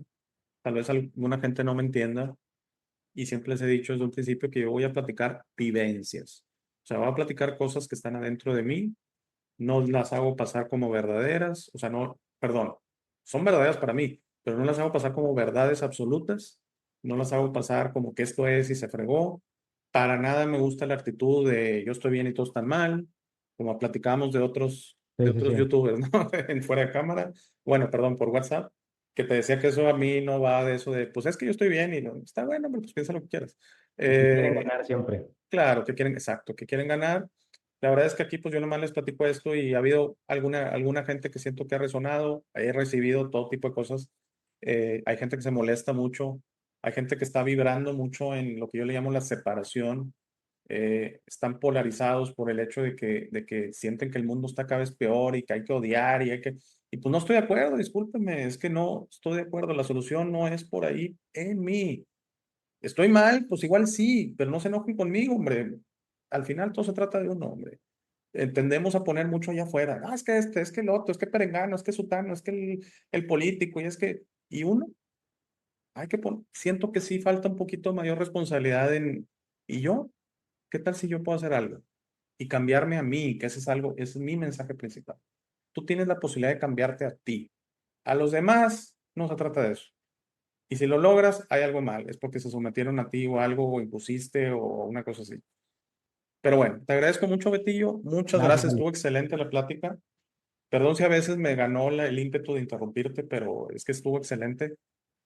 Tal vez alguna gente no me entienda. Y siempre les he dicho desde un principio que yo voy a platicar vivencias. O sea, voy a platicar cosas que están adentro de mí. No las hago pasar como verdaderas. O sea, no, perdón, son verdaderas para mí, pero no las hago pasar como verdades absolutas. No las hago pasar como que esto es y se fregó. Para nada me gusta la actitud de yo estoy bien y todos están mal, como platicábamos de Sí, sí, otros sí. youtubers, ¿no? En fuera de cámara. Bueno, perdón, por WhatsApp, que te decía que eso a mí no va de eso de, pues es que yo estoy bien y no, está bueno, pero pues piensa lo que quieras. Y que quieren Eh, ganar siempre. claro, que quieren, exacto, que quieren ganar. La verdad es que aquí pues yo nomás les platico esto y ha habido alguna gente que siento que ha resonado, he recibido todo tipo de cosas. Hay gente que se molesta mucho, hay gente que está vibrando mucho en lo que yo le llamo la separación. Están polarizados por el hecho de que sienten que el mundo está cada vez peor y que hay que odiar y hay que... Y pues no estoy de acuerdo, discúlpenme, es que no estoy de acuerdo, la solución no es por ahí en mí. Estoy mal, pues igual sí, pero no se enojen conmigo, hombre. Al final todo se trata de un hombre. Tendemos a poner mucho allá afuera. Ah, es que es que el otro, es que Perengano, es que Sutano, es que el político, y es que... Y uno, siento que sí falta un poquito mayor responsabilidad en... ¿Y yo? ¿Qué tal si yo puedo hacer algo? Y cambiarme a mí, que ese es algo, ese es mi mensaje principal. Tú tienes la posibilidad de cambiarte a ti. A los demás no se trata de eso. Y si lo logras, hay algo mal. Es porque se sometieron a ti o algo, o impusiste o una cosa así. Pero bueno, te agradezco mucho, Betillo. Muchas Gracias, gracias. Alex. Estuvo excelente la plática. Perdón si a veces me ganó el ímpetu de interrumpirte, pero es que estuvo excelente.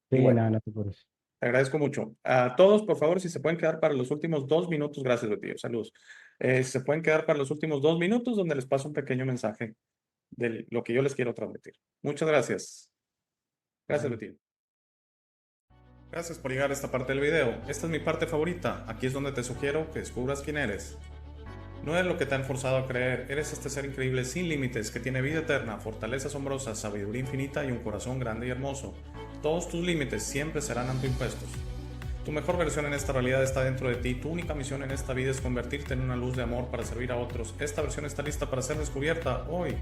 Sí, Y bueno, nada, no te preocupes. te agradezco mucho. A todos, por favor, si se pueden quedar para los últimos 2 minutos. Gracias, Betillo. Saludos. Si se pueden quedar para los últimos 2 minutos, donde les paso un pequeño mensaje de lo que yo les quiero transmitir. Muchas gracias. Gracias, Bye. Betillo. Gracias por llegar a esta parte del video. Esta es mi parte favorita. Aquí es donde te sugiero que descubras quién eres. No eres lo que te han forzado a creer, eres este ser increíble sin límites que tiene vida eterna, fortaleza asombrosa, sabiduría infinita y un corazón grande y hermoso. Todos tus límites siempre serán autoimpuestos. Tu mejor versión en esta realidad está dentro de ti. Tu única misión en esta vida es convertirte en una luz de amor para servir a otros. Esta versión está lista para ser descubierta hoy.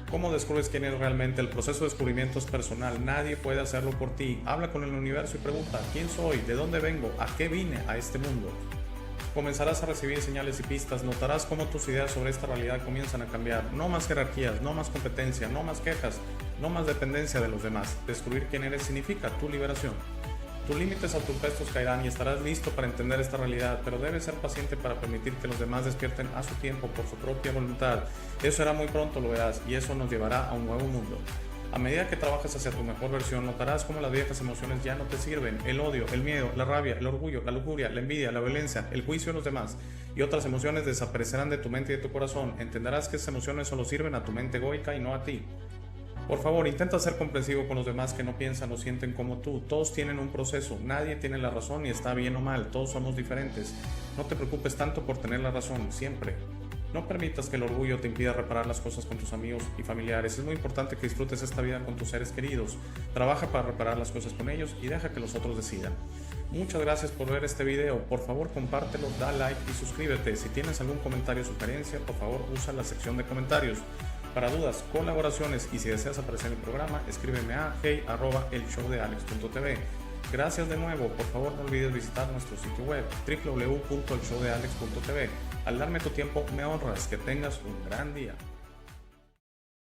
¿Cómo descubres quién es realmente? El proceso de descubrimiento es personal. Nadie puede hacerlo por ti. Habla con el universo y pregunta, ¿quién soy? ¿De dónde vengo? ¿A qué vine a este mundo? Comenzarás a recibir señales y pistas, notarás cómo tus ideas sobre esta realidad comienzan a cambiar. No más jerarquías, no más competencia, no más quejas, no más dependencia de los demás. Descubrir quién eres significa tu liberación. Tus límites autoimpuestos caerán y estarás listo para entender esta realidad, pero debes ser paciente para permitir que los demás despierten a su tiempo, por su propia voluntad. Eso será muy pronto, lo verás, y eso nos llevará a un nuevo mundo. A medida que trabajas hacia tu mejor versión, notarás cómo las viejas emociones ya no te sirven. El odio, el miedo, la rabia, el orgullo, la lujuria, la envidia, la violencia, el juicio de los demás y otras emociones desaparecerán de tu mente y de tu corazón. Entenderás que esas emociones solo sirven a tu mente egoica y no a ti. Por favor, intenta ser comprensivo con los demás que no piensan o sienten como tú. Todos tienen un proceso, nadie tiene la razón y está bien o mal, todos somos diferentes. No te preocupes tanto por tener la razón, siempre. No permitas que el orgullo te impida reparar las cosas con tus amigos y familiares. Es muy importante que disfrutes esta vida con tus seres queridos. Trabaja para reparar las cosas con ellos y deja que los otros decidan. Muchas gracias por ver este video. Por favor, compártelo, da like y suscríbete. Si tienes algún comentario o sugerencia, por favor, usa la sección de comentarios. Para dudas, colaboraciones y si deseas aparecer en el programa, escríbeme a hey@elshowdealex.tv. Gracias de nuevo. Por favor, no olvides visitar nuestro sitio web www.elshowdealex.tv. Al darme tu tiempo, me honras. Que tengas un gran día.